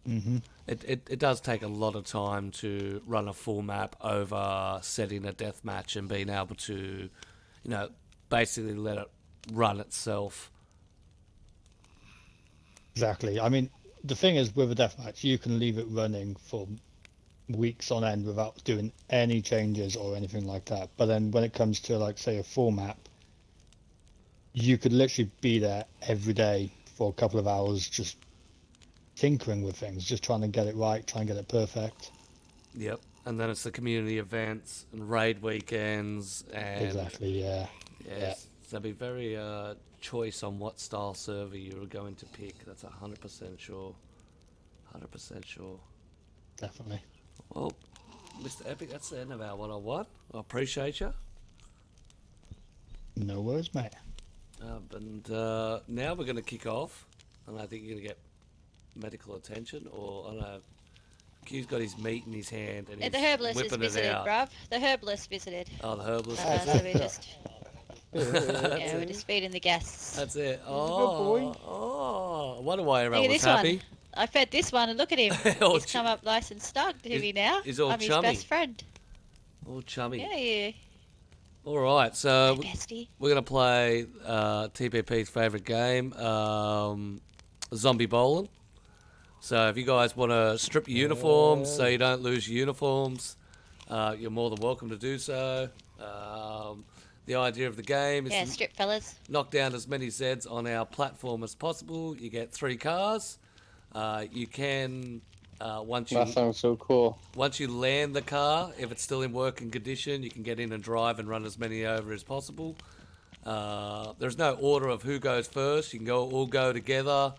Hmm. It does take a lot of time to run a full map over setting a death match and being able to, basically let it run itself. Exactly. I mean, the thing is, with a deathmatch, you can leave it running for weeks on end without doing any changes or anything like that. But then when it comes to, like, say, a full map, you could literally be there every day for a couple of hours just tinkering with things, just trying to get it right, trying to get it perfect. Yep. And then it's the community events and raid weekends and Exactly, yeah. yes. So be very choice on what style server you are going to pick. That's 100% sure. 100% sure. Definitely. Well, Mr. Epic, that's the end of our one-on-one. I appreciate you. No worries, mate. And now we're going to kick off, and I think you're going to get medical attention, or I don't know. Q's got his meat in his hand and he's The herbalist is whipping it visited, out. bruv. The herbalist visited. Oh, the herbalist. So we just, we're just feeding the guests. That's it. good boy. Oh, I wonder why everyone Look at was this one. happy. I fed this one, and look at him. Oh, He's come up nice and snug to me now. he's all I'm his chummy. best friend. Oh, chummy. Yeah. All right, so Bestie. we're going to play TPP's favourite game, Zombie Bowling. So if you guys want to strip your uniforms so you don't lose your uniforms, you're more than welcome to do so. The idea of the game is Yeah, to strip fellas. knock down as many Zeds on our platform as possible. You get 3 cars. You can, once That sounds so cool. you land the car, if it's still in working condition, you can get in and drive and run as many over as possible. There's no order of who goes first. You can all go together.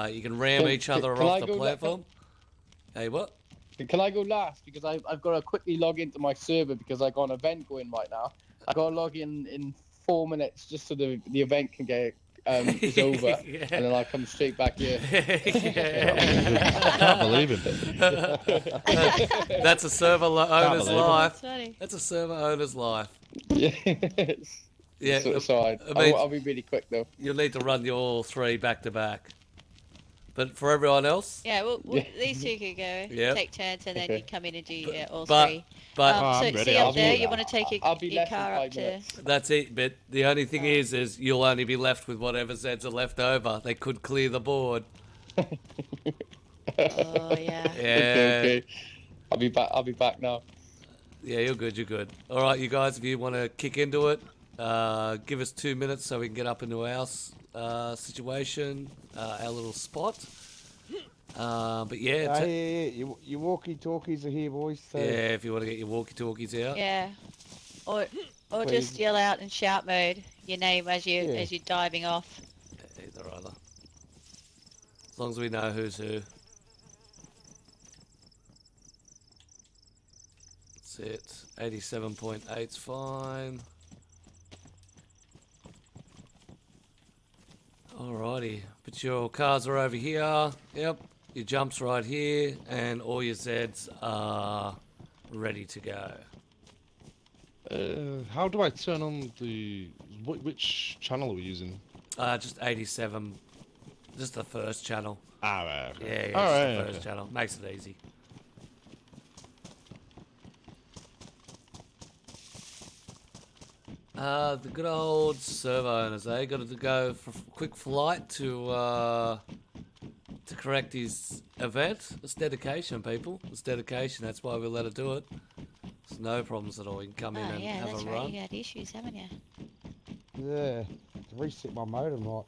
You can ram each other can I off the go platform. Hey, what? Can I go last? Because I've got to quickly log into my server because I got an event going right now. I got to log in 4 minutes just so the event can get is over, Yeah. and then I'll come straight back here. I can't believe it. That's a server owner's believe it. life. That's funny. That's a server owner's life. Yes. Yeah, So I mean, I'll be really quick though. you'll need to run your all 3 back to back. But for everyone else, Yeah, well, Yeah. these two could go. Yep. Take turns, and then Okay. you come in and do all but 3. but Oh, so I'm ready. see I'll up there, do you that. want to take I'll be your less than car 5 up to. minutes. that's it. But the only thing is you'll only be left with whatever Zeds are left over. They could clear the board. Oh yeah. Yeah. Okay. I'll be back now. Yeah, you're good. You're good. All right, you guys, if you want to kick into it, give us 2 minutes so we can get up into our situation, our little spot. But yeah, Your walkie-talkies are here, boys. So. yeah. If you want to get your walkie-talkies out, Yeah. Or Please. just yell out in shout mode your name as Yeah. you're diving off. either or other. As long as we know who's who. That's it. 87.8's fine. Alrighty, but your cars are over here. Yep, your jumps right here, and all your Zeds are ready to go. How do I turn on the... Which channel are we using? Just 87, just the first channel. Ah, right, okay. Yeah, just Alright, the first okay. channel. Makes it easy. The good old servo owners, eh? Got to go for a quick flight to correct his event. It's dedication, people. It's dedication. That's why we let her do it. There's no problems at all. You can come in Oh and yeah, have that's a right. run. You had issues, haven't you? Yeah. Reset my modem like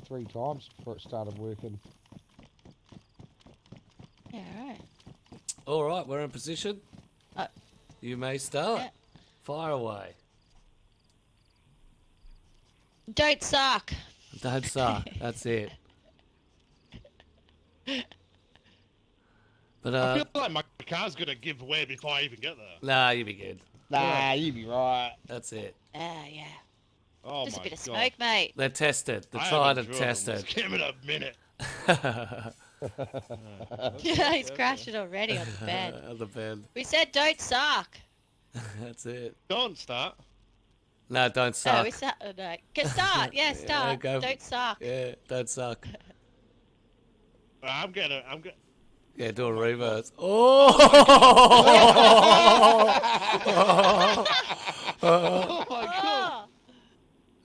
3 times before it started working. Yeah, right. All right, we're in position. You may start. Yeah. Fire away. Don't suck. Don't suck. That's it. But I feel like my car's gonna give way before I even get there. nah, you be good. Nah, you be right. That's it. Ah, yeah. Oh Just a my bit of God. smoke, mate. They're tested. They're I trying to haven't driven test this. it. Give it a minute. Yeah, he's crashing already on the bed. On the bed. We said don't suck. That's it. Don't start. No, don't No, suck. we start. No. Get start. Yeah, start. go. Don't suck. Yeah, don't suck. I'm getting. Yeah, do a reverse. Oh! Oh my God.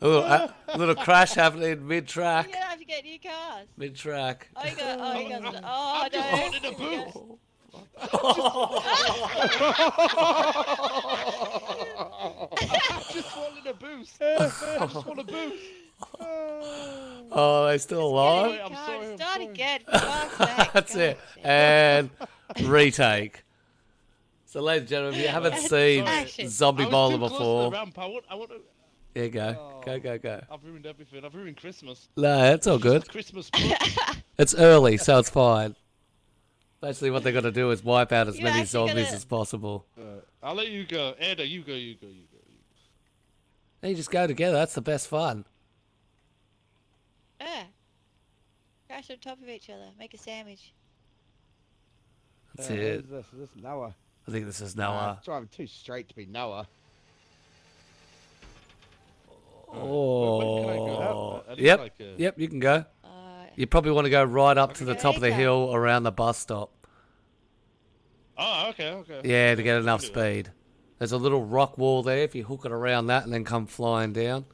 Oh, a little crash happening you're mid-track. gonna have to get new cars. Mid-track. Oh, you got. Oh, you got. I'm Oh just no. holding a boost. I just wanted a boost. I just want a boost. Oh, they still alive? Wait, I'm God, sorry, I'm start sorry. again. for fuck's sake. That's God, it. shit. And retake. So, ladies and gentlemen, if you haven't seen Action. Zombie I was Bowler too close to before, the ramp. I want to. here you go. Oh. Go. I've ruined everything. I've ruined Christmas. No, that's all good. Christmas. Push. It's early, so it's fine. Basically, what they're going to do is wipe out as You many actually zombies gotta- as possible. I'll let you go. Ada, you go. They just go together. That's the best fun. Yeah. Crash on top of each other. Make a sandwich. That's it. Who's this? Is this Noah? I think this is Nah, Noah. driving too straight to be Noah. When can I go? Oh. I need Yep. like a- Yep, you can go. Uh, You probably want to go right up to the Okay. top of the hill around the bus stop. Oh, okay. Yeah, to get enough I'll do that. speed. There's a little rock wall there. If you hook it around that and then come flying down.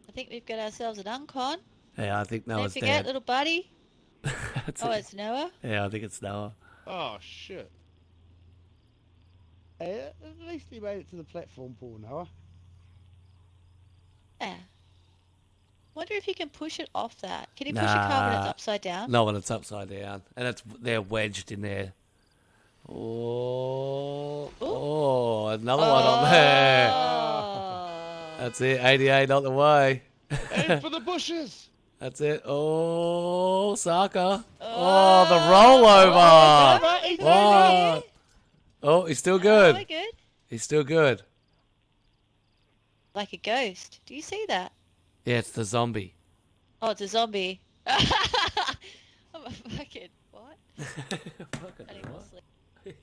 I think we've got ourselves an uncon. Yeah, I think Don't Noah's forget, dead. little buddy. That's Oh, it. it's Noah. Yeah, I think it's Noah. Oh shit. Hey, at least he made it to the platform, poor Noah. Yeah. Wonder if you can push it off that. Can you push a car when it's Nah. upside down? No, when it's upside down. And they're wedged in there. Oh, another one on there. Oh. That's it. 88 not the way. Aim for the bushes. That's it. Oh, Saka. Oh, The rollover. Oh, What? Oh, he's still Oh, good. we're good. He's still good. Like a ghost. Do you see that? Yeah, it's the zombie. Oh, it's a zombie. I'm a fucking what? Fucking I didn't what? sleep.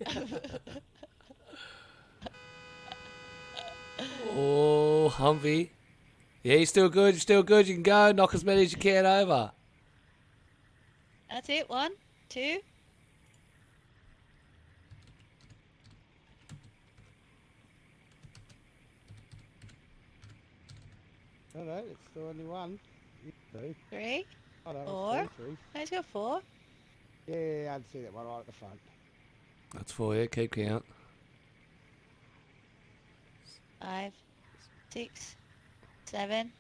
Oh, Humvee. Yeah, you're still good. You're still good. You can go. Knock as many as you can over. That's it. 1, 2. No, no, it's the only one. You do. 3. Oh, no, Four. it's 3. Let's go 4. Yeah, I'd see that one right at the front. That's 4, yeah. Keep count. 5, 6, 7.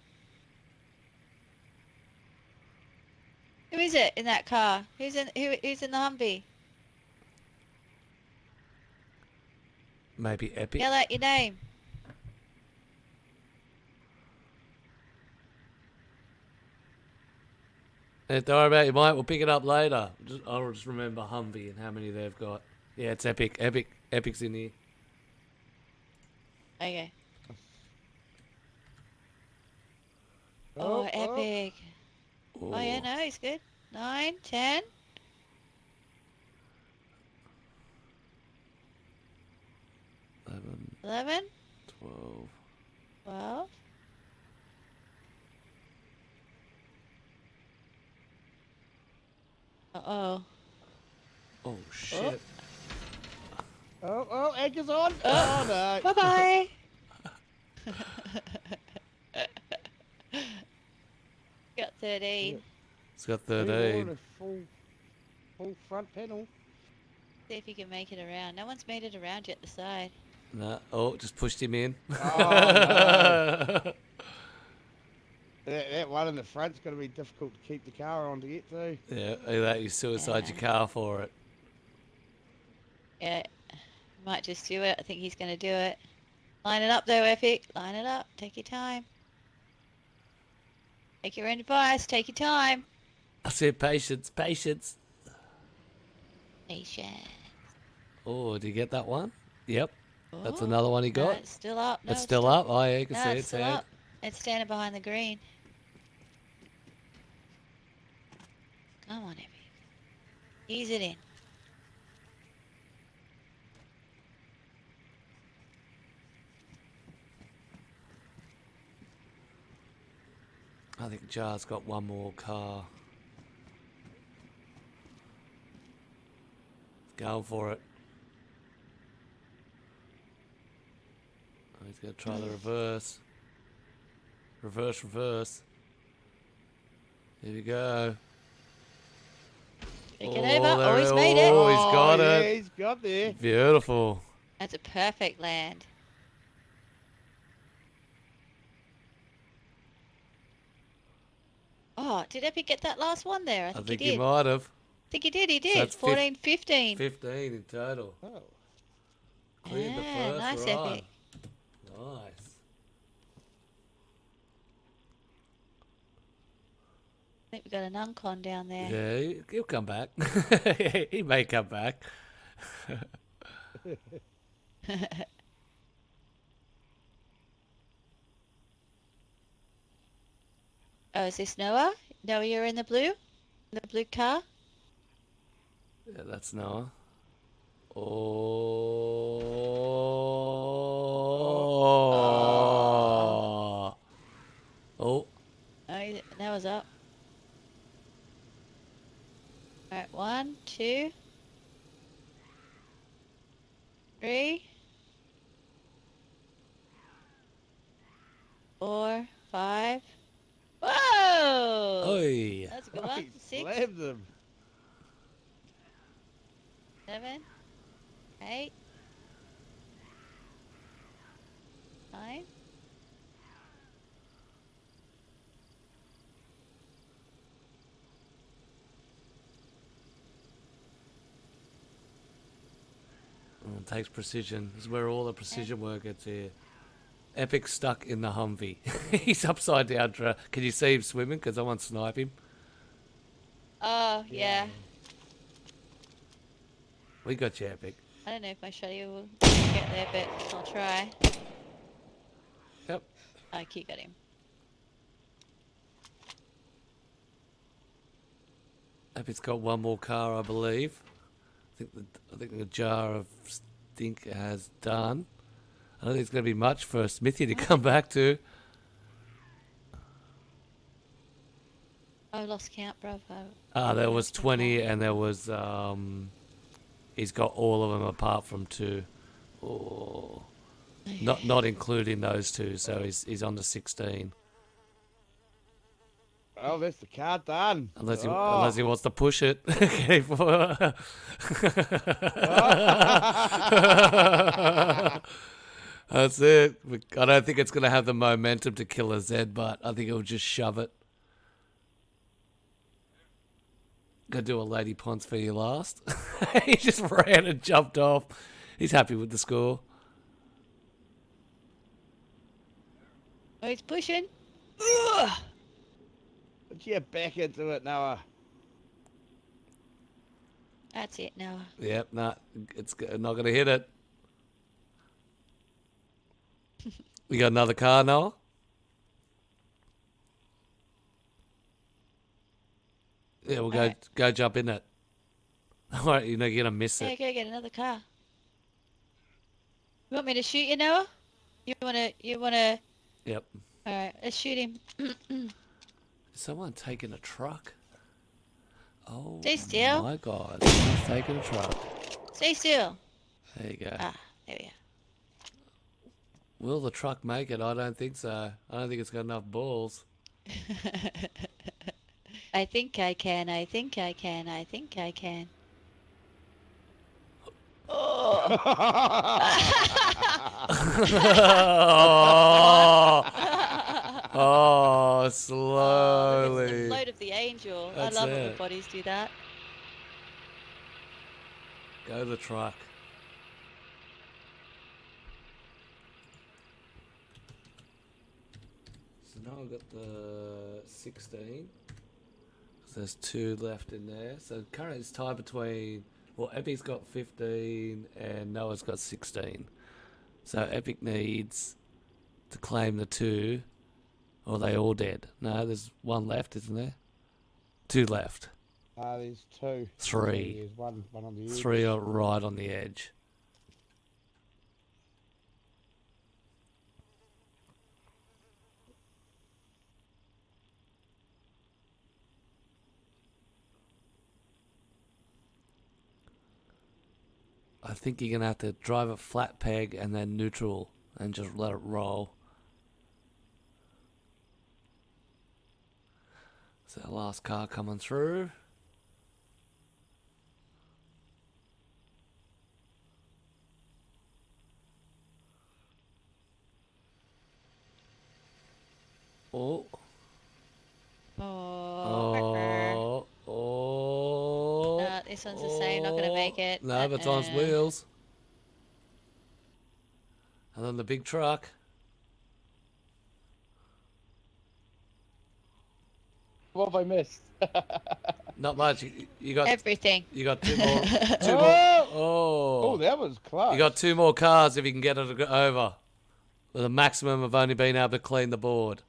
Who is it in that car? Who's in the Humvee? Maybe Epic. Yell out your name. Don't worry about it, mate. We'll pick it up later. I'll just remember Humvee and how many they've got. Yeah, it's Epic. Epic's in here. Okay. Oh, epic. Oh yeah, no, he's good. 9, 10. 11. 12. 12. Uh-oh. Oh, shit. Oh, egg is on. Oh, no. Bye-bye. Got 13. It's got We 13. want a full front panel. See if you can make it around. No one's made it around yet, the side. No. Oh, just pushed him in. Oh, no. That one in the front's going to be difficult to keep the car on to get to. Yeah, look at that. You suicide your car for it. Yeah, might just do it. I think he's going to do it. Line it up though, Epic. Line it up. Take your time. Take your own advice. Take your time. I said patience, patience. Patience. Oh, did you get that one? Yep. That's Oh, another one he no, got. it's still up. No, It's still up. Oh, yeah, you can No, see it's it's still head. up. It's standing behind the green. Come on, Epic. Ease it in. I think Jar's got one more car. Going for it. Oh, he's going to try the reverse. Reverse. Here we go. Take it over. there Oh, he's it- made it. Oh, he's got yeah, it. he's got there. Beautiful. That's a perfect land. Oh, did Epic get that last one there? I I think, think he he did. might have. I think he did. He did. that's 14, 15. 15 in total. Oh. Cleared the Yeah, first nice, run. Epic. Nice. I think we got an uncon down there. Yeah, he'll come back. He may come back. Oh, is this Noah? Noah, you're in the blue? The blue car? Yeah, that's Noah. Oh. Oh. Oh, Noah's up. Alright, 1, 2, 3, 4, 5. Whoa! Oi. That's a good Oh, one. he 6, slammed them. 7, 8, 9. Oh, it takes precision. This is where all the precision work gets here. Epic's stuck in the Humvee. He's upside down. Can you see him swimming? Because I want to snipe him. Oh, yeah. We got you, Epic. I don't know if my shotty will get there, but I'll try. Yep. I keep got him. Epic's got one more car, I believe. I think the jar of stink has done. I don't think it's going to be much for Smithy to come back to. I lost count, bruv. There was 20 and there was... he's got all of them apart from 2. Oh, not including those 2, so he's on to 16. Oh, that's the car done. Unless he wants to push it. That's it. I don't think it's going to have the momentum to kill a Z, but I think it'll just shove it. Gonna do a Lady Ponce for you last. He just ran and jumped off. He's happy with the score. Oh, he's pushing. Put your back into it, Noah. That's it, Noah. Yep, nah, it's not going to hit it. We got another car, Noah? Yeah, we'll go jump in it. All right, you're going to miss Yeah, it. go get another car. You want me to shoot you, Noah? You wanna? Yep. All right, let's shoot him. Is someone taking a truck? Oh, Stay still. my God. Someone's taking a truck. Stay still. There you go. Ah, there we go. Will the truck make it? I don't think so. I don't think it's got enough balls. I think I can. I think I can. I think I can. Oh. Oh, Oh, slowly. this is the float of the angel. That's I love it it. when bodies do that. Go the truck. So now I've got the 16. So there's 2 left in there. So currently it's tied between... Well, Epic's got 15 and Noah's got 16. So Epic needs to claim the 2, or are they all dead? No, there's 1 left, isn't there? 2 left. There's 2. 3. There's one on the edge. 3 are right on the edge. I think you're going to have to drive a flat peg and then neutral and just let it roll. So the last car coming through. Oh. Oh. Oh. This one's the same. Not gonna make it. No, but it's on its wheels. And then the big truck. What have I missed? Not much. You got Everything. you got 2 more. 2 more. Oh, Oh. that was close. You got 2 more cars if you can get it to go over. With a maximum of only being able to clean the board.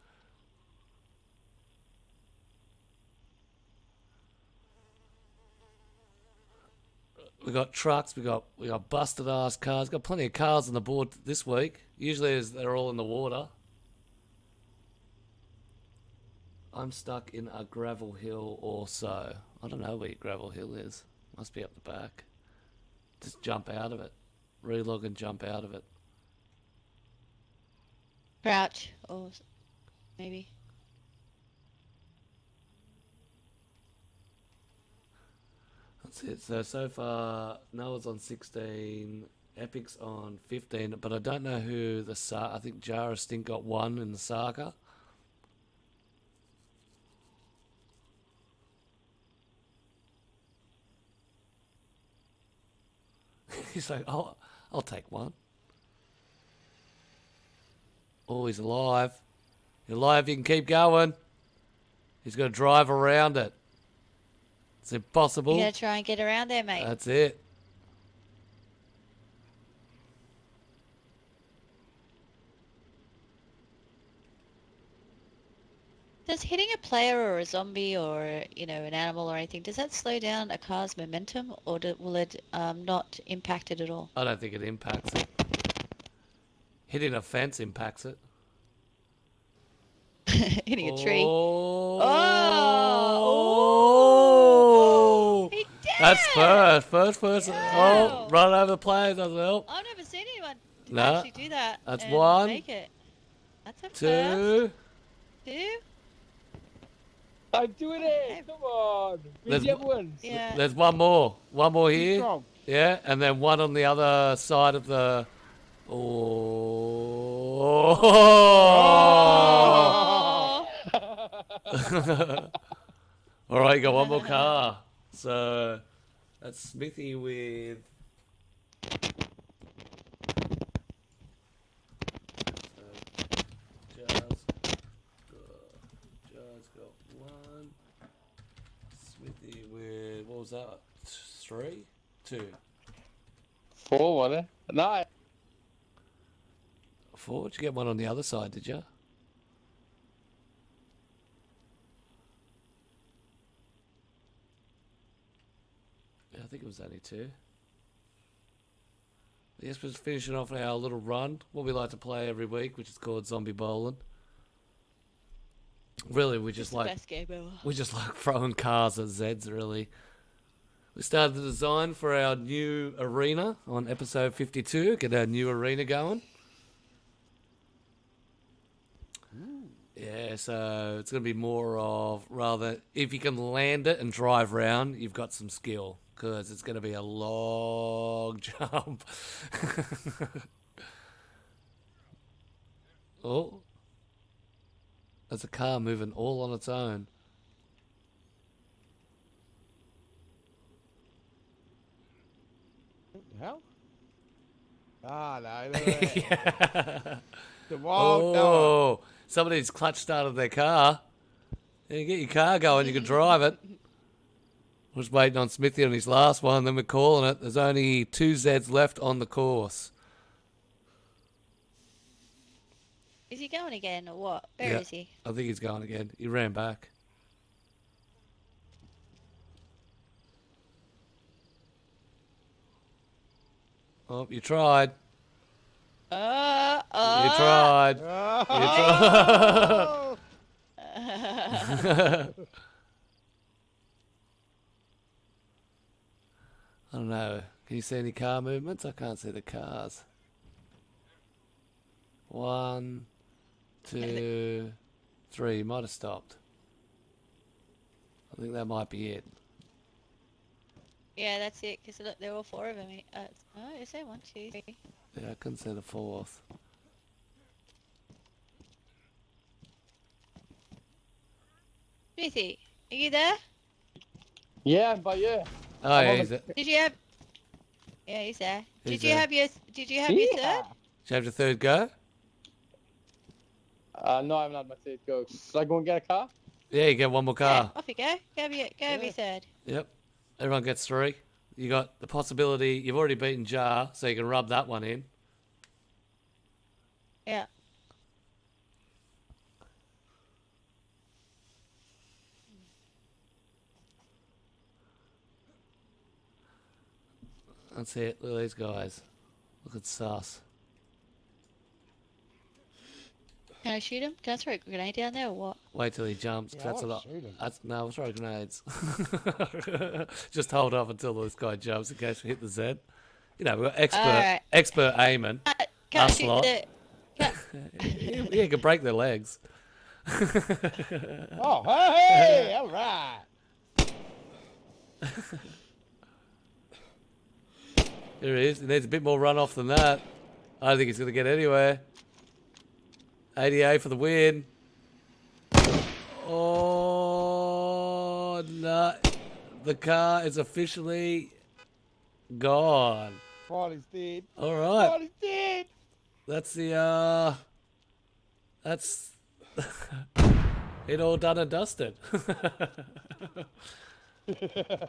We got trucks, we got busted ass cars, got plenty of cars on the board this week. Usually they're all in the water. I'm stuck in a gravel hill or so. I don't know where your gravel hill is. Must be up the back. Just jump out of it. Relog and jump out of it. Crouch. Or maybe. That's it. So far, Noah's on 16, Epic's on 15, but I don't know who the I think Jara Stink got 1 in the Saka. He's like, I'll take 1. Oh, he's alive. You're alive, you can keep going. He's going to drive around it. It's impossible. You gotta try and get around there, mate. That's it. Does hitting a player or a zombie or, an animal or anything, does that slow down a car's momentum, or will it not impact it at all? I don't think it impacts it. Hitting a fence impacts it. Hitting a tree. Oh! Oh! He did That's it! first. Yeah. Oh, run over the players doesn't help. I've never seen anyone Nah, actually do that. that's and one. Make it. That's a first. Two. Two. I'm doing it! Come on! Where's There's- the other ones? Yeah. There's one more. One more Keep here. strong. Yeah, and then one on the other side of the. Oh! Oh. All right, you got one more car. So that's Smithy with. Jar's got one. Smithy with what was that? 3, 2, 4, wasn't it? No. 4. Did you get one on the other side? Did you? Yeah, I think it was only 2. Yes, we're finishing off our little run, what we like to play every week, which is called Zombie Bowling. Really, we It's just the like best game ever. we just like throwing cars at Zeds. Really, we started the design for our new arena on episode 52. Get our new arena going. Yeah, so it's going to be more of rather if you can land it and drive around, you've got some skill because it's going to be a long jump. Oh, there's a car moving all on its own. What the hell? Ah, no. Yeah. The wild dog. Oh, somebody's clutch started their car. Yeah, you get your car going, you can drive it. We're just waiting on Smithy on his last one, then we're calling it. There's only 2 Zeds left on the course. Is he going again or what? Where Yeah. is he? I think he's going again. He ran back. Oh, you tried. You tried. You tried. I don't know. Can you see any car movements? I can't see the cars. 1, 2, 3. You might have stopped. I think that might be it. Yeah, that's it. Because look, there are all 4 of them. Is there 1, 2, 3? Yeah, I couldn't see the 4th. Smithy, are you there? Yeah, I'm by you. Oh, I'm yeah, on he's the- it. Did you have? Yeah, he's there. He's Did you there. have your? Did you have your Yeah. third? Did you have your 3rd go? No, I haven't had my third go. Should I go and get a car? Yeah, you get one more Yeah, car. off you go. Go have your Yeah. third. Yep. Everyone gets 3. You got the possibility. You've already beaten Jar, so you can rub that one in. Yeah. That's it. Look at these guys. Look at sus. Can I shoot him? Can I throw a grenade down there or what? Wait till he jumps. 'Cause Yeah, I that's a wanna lot. shoot him. That's no, we'll throw grenades. Just hold off until this guy jumps in case we hit the Z. You know, we're Alright. expert aiming. Can't Us shoot lot. the. Yeah, you can break their legs. Oh, hey, all right. There he is. He needs a bit more runoff than that. I don't think he's going to get anywhere. 88 for the win. Oh, no. The car is officially gone. Riley's dead. All right. Riley's dead. That's the That's it all done and dusted.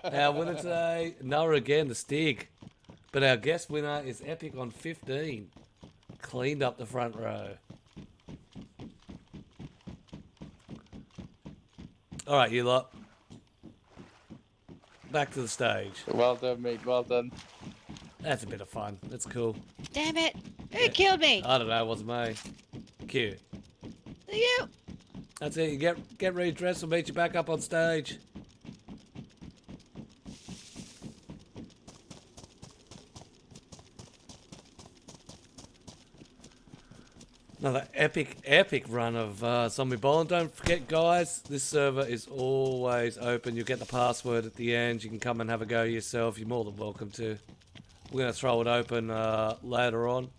Our winner today, Noah again, the Stig. But our guest winner is Epic on 15. Cleaned up the front row. All right, you lot. Back to the stage. Well done, mate. Well done. That's a bit of fun. That's cool. Damn it! Who killed me? I don't know. It wasn't me. Q. You. That's it. You get redressed. We'll meet you back up on stage. Another epic run of zombie bowling. Don't forget, guys, this server is always open. You'll get the password at the end. You can come and have a go yourself. You're more than welcome to. We're going to throw it open later on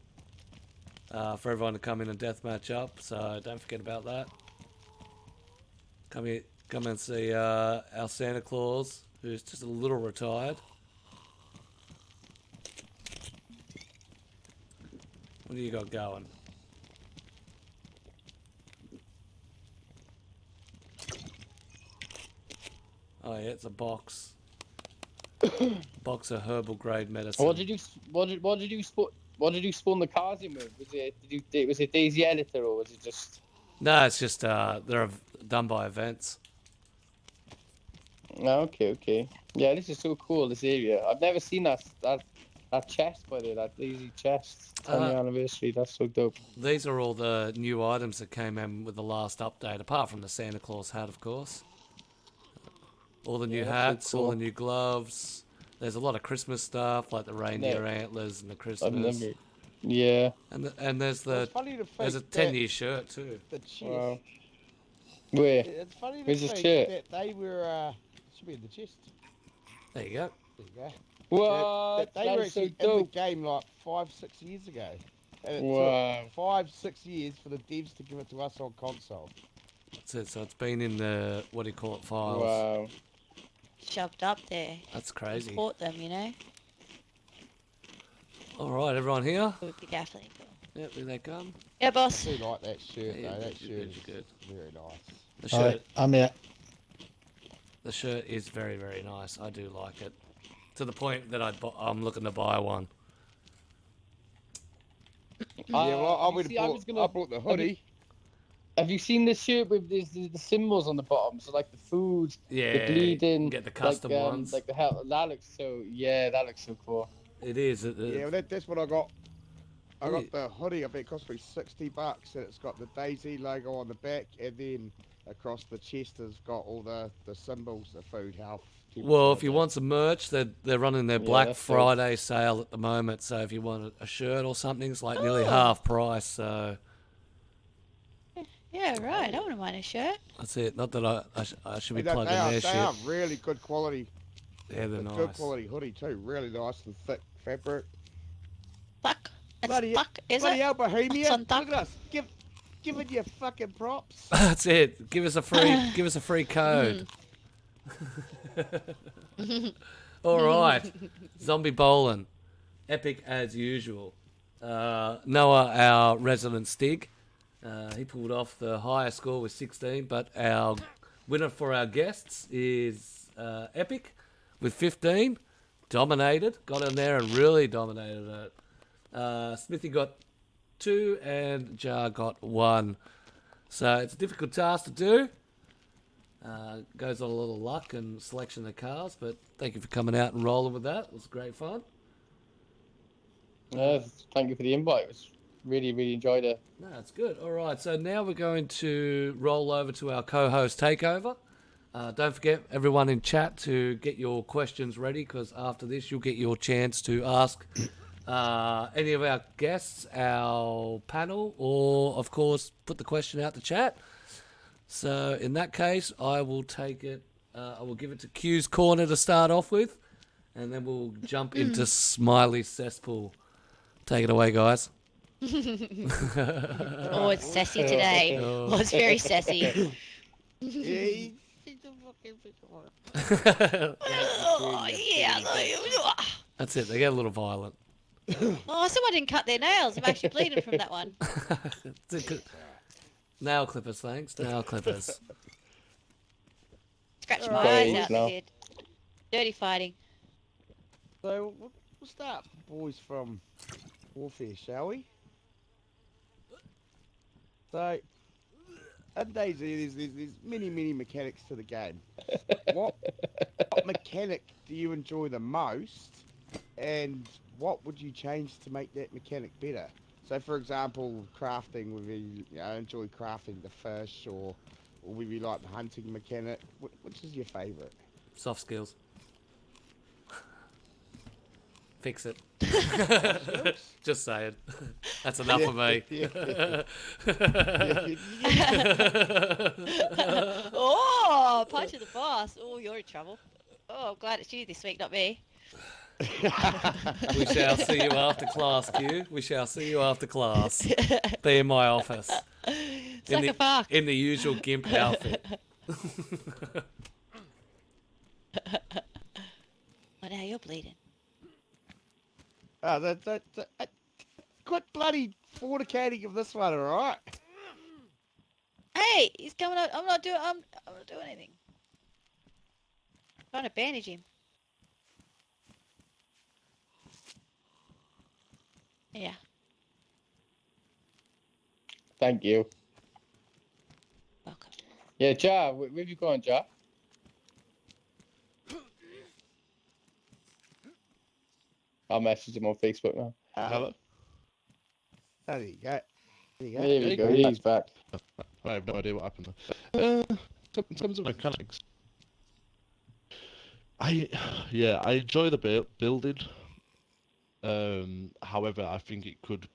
for everyone to come in and deathmatch up. So don't forget about that. Come and see our Santa Claus, who's just a little retired. What do you got going? Oh yeah, it's a box. Box of herbal grade medicine. What did you spawn the cars in with? Was it DayZ Editor or was it just? No, it's just they're done by events. No, okay. Yeah, this is so cool. This area. I've never seen that chest by there. That DayZ chest. 10th anniversary. That's so dope. These are all the new items that came in with the last update, apart from the Santa Claus hat, of course. All the new hats, so cool. all the new gloves. There's a lot of Christmas stuff, like the reindeer antlers and the Christmas. Yeah. And there's Well, it's funny to there's a think 10-year shirt too. The chest. Wow. Where? It's funny to Where's the think shirt? that they were. Should be in the chest. There you go. There you go. What? They were That's so actually in the dope. game like 5-6 years ago. And it Wow. took 5-6 years for the devs to give it to us on console. That's it. So it's been in the files. Wow. Shoved up there. That's crazy. Bought them, you know. All right, everyone here. It would be definitely cool. Yep, here they come. Yeah, I boss. do like that shirt Yeah, though. That good, shirt is good. very nice. The shirt, I'm here. the shirt is very, very nice. I do like it. To the point that I'm looking to buy one. Yeah, well, I you would see, have I bought. was gonna- I bought the hoodie. Have you seen this shirt with the symbols on the bottom? So like the food, Yeah, the bleeding, get the custom ones. Like the hell, that looks so. Yeah, that looks so cool. It is. Yeah, well, that's what I got. I Yeah. got the hoodie. I think it cost me $60, and it's got the DayZ logo on the back, and then across the chest has got all the symbols, the food, health. Well, if you want some merch, they're running their Yeah, Black that's Friday sale at the moment. So if you want a shirt or something, it's like nearly half price. So Yeah, right. I wouldn't mind a shirt. that's it. Not that I should be they plugging their they are shit. really good quality. Yeah, they're Good nice. quality hoodie too. Really nice and thick fabric. Fuck. It's Bloody- fuck, is Bloody it? hell, Bohemia! Son Look duck. at us. Give it your fucking props. That's it. Give us a free code. All right, zombie bowling, epic as usual. Noah, our resident Stig, he pulled off the highest score with 16, but our winner for our guests is Epic with 15. Dominated, got in there and really dominated it. Smithy got 2 and Jar got 1. So it's a difficult task to do. Goes on a little luck and selection of cars, but thank you for coming out and rolling with that. It was great fun. Thank you for the invite. It was really enjoyed it. No, it's good. All right, so now we're going to roll over to our co-host takeover. Don't forget, everyone in chat, to get your questions ready, because after this, you'll get your chance to ask any of our guests, our panel, or, of course, put the question out the chat. So, in that case, I will take it, I will give it to Q's Corner to start off with, and then we'll jump into Smiley's Cesspool. Take it away, guys. Oh, it's sassy today. Oh, it's very sassy. Yeah, Oh, yeah. That's it, they get a little violent. Oh, someone didn't cut their nails. I'm actually bleeding from that one. Nail clippers, thanks. Nail clippers. Scratch Alright. my eyes Great, out, no. they did. Dirty fighting. So, we'll start, boys, from Warfare, shall we? So, in DayZ, there's many mechanics to the game. What mechanic do you enjoy the most, and what would you change to make that mechanic better? So, for example, crafting, whether you enjoy crafting the fish, or whether you like the hunting mechanic, which is your favourite? Soft skills. Fix it. Just saying. That's enough for me. Oh, punch of the boss. Oh, you're in trouble. Oh, I'm glad it's you this week, not me. We shall see you after class, Q. We shall see you after class. Be in my office. Suck a fuck. In the usual GIMP outfit. Oh, now you're bleeding. Quit bloody fornicating of this one, alright? Hey, he's coming out. I'm not doing anything. I'm trying to bandage him. Yeah. Thank you. Welcome. Yeah, Jar, where have you gone, Jar? I'll message him on Facebook now. Hello? There you go. There you go. There we go, he's back. I have no idea what happened there. In terms of mechanics, I enjoy the building. However, I think it could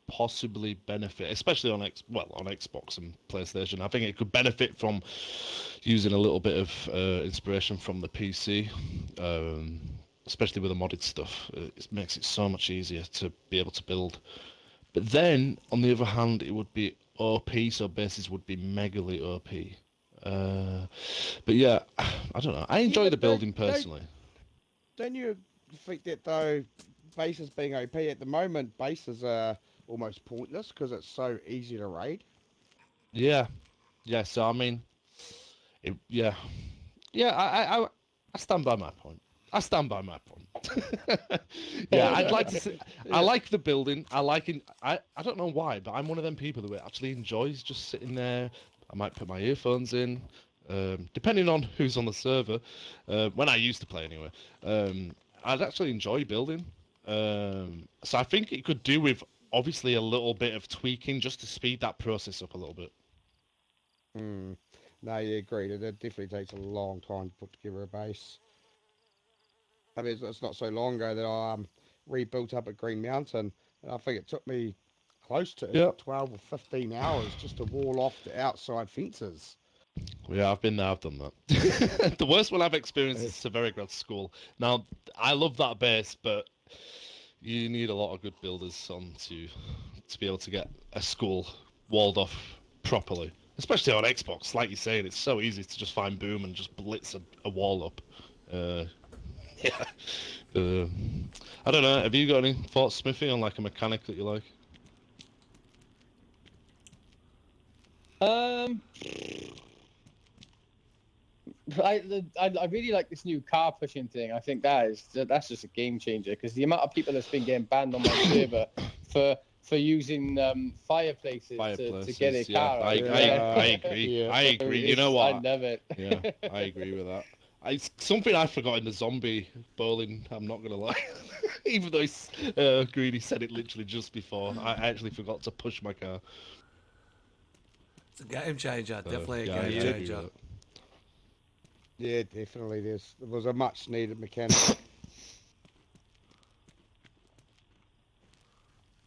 possibly benefit, especially on Xbox and PlayStation. I think it could benefit from using a little bit of inspiration from the PC, especially with the modded stuff. It makes it so much easier to be able to build. But then, on the other hand, it would be OP, so bases would be megally OP. But yeah, I don't know. I enjoy the building personally. Don't you think that, though, bases being OP at the moment, bases are almost pointless because it's so easy to raid? Yeah. So I mean, I stand by my point. Yeah, I'd like to see, I like the building. I don't know why, but I'm one of them people who actually enjoys just sitting there. I might put my earphones in, depending on who's on the server. When I used to play anyway, I'd actually enjoy building. So I think it could do with obviously a little bit of tweaking just to speed that process up a little bit. No, you agreed. It definitely takes a long time to put together a base. I mean, it's not so long ago that I rebuilt up at Green Mountain, and I think it took me close to 12 or 15 hours just to wall off the outside fences. Yeah, I've been there, I've done that. The worst one I've experienced is Severograd School. Now, I love that base, but you need a lot of good builders on to be able to get a school walled off properly. Especially on Xbox, like you're saying, it's so easy to just find boom and just blitz a wall up. I don't know, have you got any thoughts, Smithy, on like a mechanic that you like? I really like this new car pushing thing. I think that's just a game changer because the amount of people that's been getting banned on my server for using fireplaces to get a car. I agree. Yeah. I agree. You know what? I love it. Yeah, I agree with that. It's something I forgot in the zombie bowling. I'm not gonna lie, even though Greedy said it literally just before. I actually forgot to push my car. It's a game changer. Definitely Yeah, a I game agree changer. with Yeah, definitely. There was a much needed mechanic.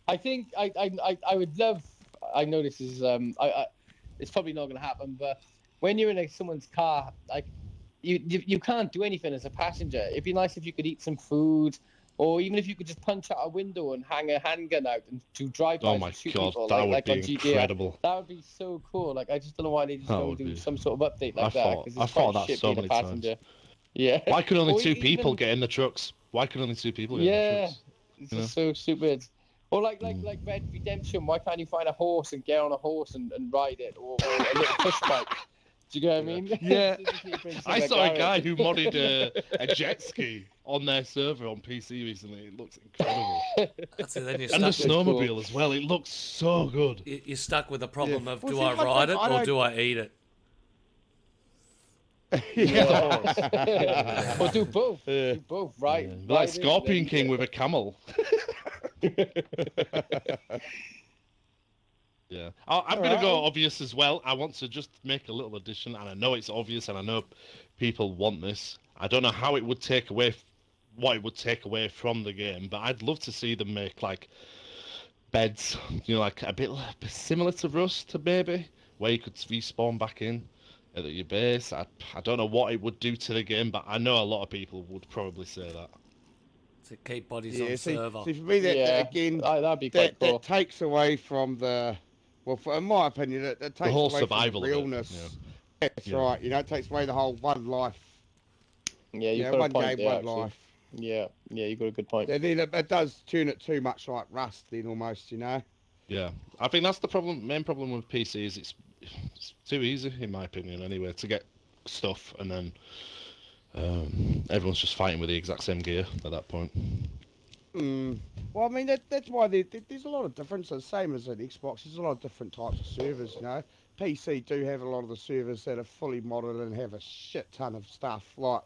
I think I would love. I know this is it's probably not going to happen, but when you're in someone's car, like you can't do anything as a passenger. It'd be nice if you could eat some food, or even if you could just punch out a window and hang a handgun out and do drive-bys Oh my and shoot god, people, that would like be on GTA. incredible. That would be so cool. Like I just don't know why they just That don't would do be- some sort of update like I that. thought- 'Cause I it's thought quite that shit so being a many times. passenger. Yeah. Why can only Or two people even- get in the trucks? Why can only two people get in the Yeah, trucks? it's You just so stupid. Or like Red Redemption, why can't you find a horse and get on a horse and ride it, or a little push bike? Do you get what I mean? Yeah. Disney brings I something saw a like guy that. who modded a jet ski on their server on PC recently. It looks incredible. That's it. Then you're And a stuck. snowmobile cool. as well. It looks so good. You're stuck with the problem Yeah. of Well, do see, I like, ride it I or don't- do I eat it? Yeah. Or do both. Yeah. Do both, right? Yeah. Like Scorpion King with a camel. Yeah. I'm going to go obvious as well. I want to just make a little addition, and I know it's obvious, and I know people want this. I don't know how it would take away what it would take away from the game, but I'd love to see them make like beds, like a bit similar to Rust, maybe, where you could respawn back in at your base. I don't know what it would do to the game, but I know a lot of people would probably say that. To keep bodies Yeah, on see, server. see, for me, that again, that'd be quite that cool. takes away from the, in my opinion, that takes whole away survival from of the it, realness. yeah. That's Yeah. right. It takes away the whole one life. Yeah, you've You know, got one a point game, there, one actually. life. Yeah, you got a good point. And then it does turn it too much like Rust, then almost, Yeah, I think that's the problem. Main problem with PC is it's too easy, in my opinion, anyway, to get stuff, and then everyone's just fighting with the exact same gear at that point. Well, I mean, that's why there's a lot of differences. Same as at Xbox, there's a lot of different types of servers, PC do have a lot of the servers that are fully modded and have a shit ton of stuff, like,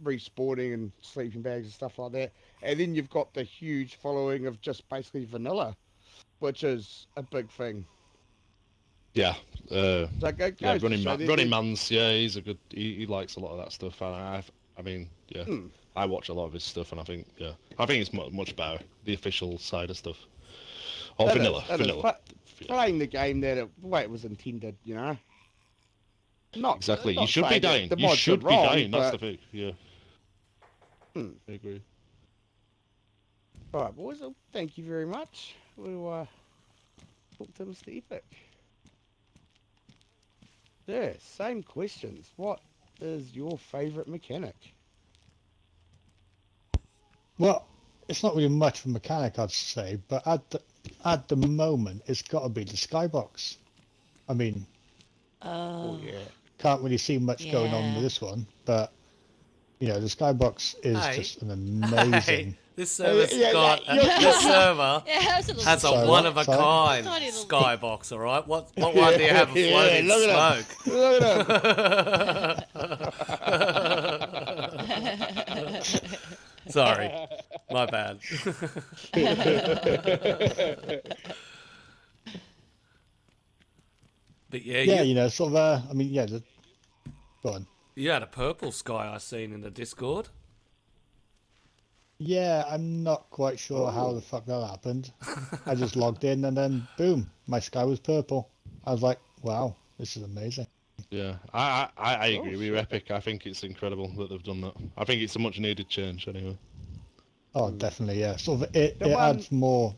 respawning and sleeping bags and stuff like that. And then you've got the huge following of just basically vanilla, which is a big thing. Yeah, So it goes yeah, to show that Running Man's, yeah, he's a good. He likes a lot of that stuff, and I mean, yeah, I watch a lot of his stuff, and I think it's much better, the official side of stuff, or It vanilla. is, Vanilla. playing the game the way it was intended, Not Exactly. not You should be saying that dying. the You mods should are be wrong, dying. That's but- the thing. Yeah. I agree. All right, boys. Well, thank you very much. We'll talk to Mr. Epic. Yeah, same questions. What is your favourite mechanic? Well, it's not really much of a mechanic, I'd say, but at the moment, it's got to be the skybox. I mean, Oh yeah. can't really see much going on Yeah. with this one, but the skybox is Hey. just an amazing. Hey, this server's yeah, got yeah, this server Yeah, that's a little has a Sorry, one what? of a Sorry? kind Tiny little- skybox. All right, what one do you have Yeah, afloat in look at smoke? Look at him. Sorry, my bad. But yeah, Yeah, sort of. I mean, yeah. Go on. you had a purple sky I seen in the Discord. Yeah, I'm not quite sure how the fuck that happened. I just logged in and then boom, my sky was purple. I was like, wow, this is amazing. Yeah, I agree with Epic. I think it's incredible that they've done that. I think it's a much needed change anyway. Oh, definitely, yeah. Sort of, it The one- adds more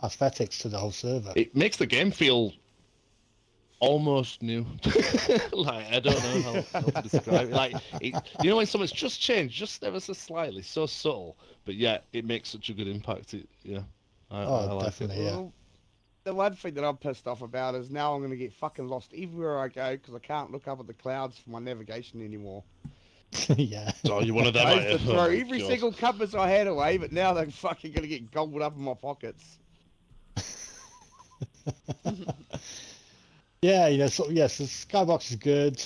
aesthetics to the whole server. It makes the game feel almost new. Like, I don't know how to describe it. Like, when something's just changed, just ever so slightly, so subtle, but yet it makes such a good impact. I like Definitely, yeah. Well, the one thing that I'm pissed off about is now I'm going to get fucking lost everywhere I go because I can't look up at the clouds for my navigation anymore. Yeah. Oh, you're one of them, I aren't used to you? throw Oh my every God. single compass I had away, but now they're fucking going to get gobbled up in my pockets. Yeah, yes, the skybox is good.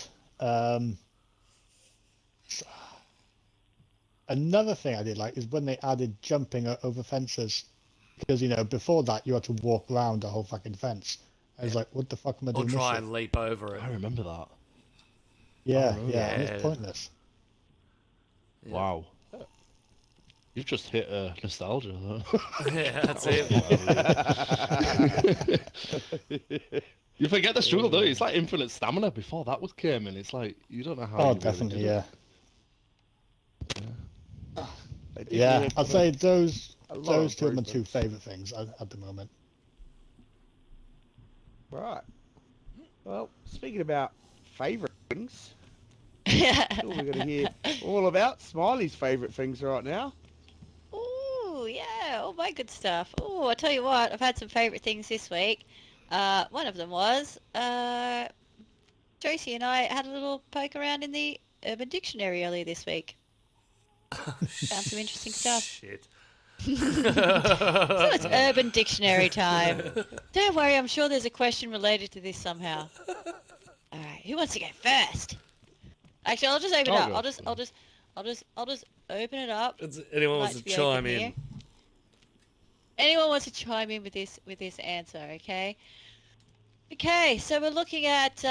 Another thing I did like is when they added jumping over fences, because before that you had to walk around the whole fucking fence. I was like, what the fuck am I Or doing? try this and for? leap over it. I remember that. Yeah, Oh, yeah, and yeah. it's pointless. Yeah. Wow. You've just hit nostalgia, though. Yeah, that's it. You forget the struggle, though. It's like infinite stamina before that came in. It's like, you don't know how Oh, you definitely, really yeah. They did Yeah, have I'd say those a lot those of two are my two improvements. favourite things at the moment. Right. Well, speaking about favourite things, Yeah. we're going to hear all about Smiley's favourite things right now. Ooh, yeah. all my good stuff. Oh, I tell you what, I've had some favourite things this week. One of them was Josie and I had a little poke around in the Urban Dictionary earlier this week. Found some interesting stuff. Shit. So it's Urban Dictionary time. Don't worry, I'm sure there's a question related to this somehow. All right, who wants to go first? Actually, I'll just open it up. I'll just open it up. Anyone wants to chime in? Here. Anyone wants to chime in with this answer? Okay. Okay, so we're looking at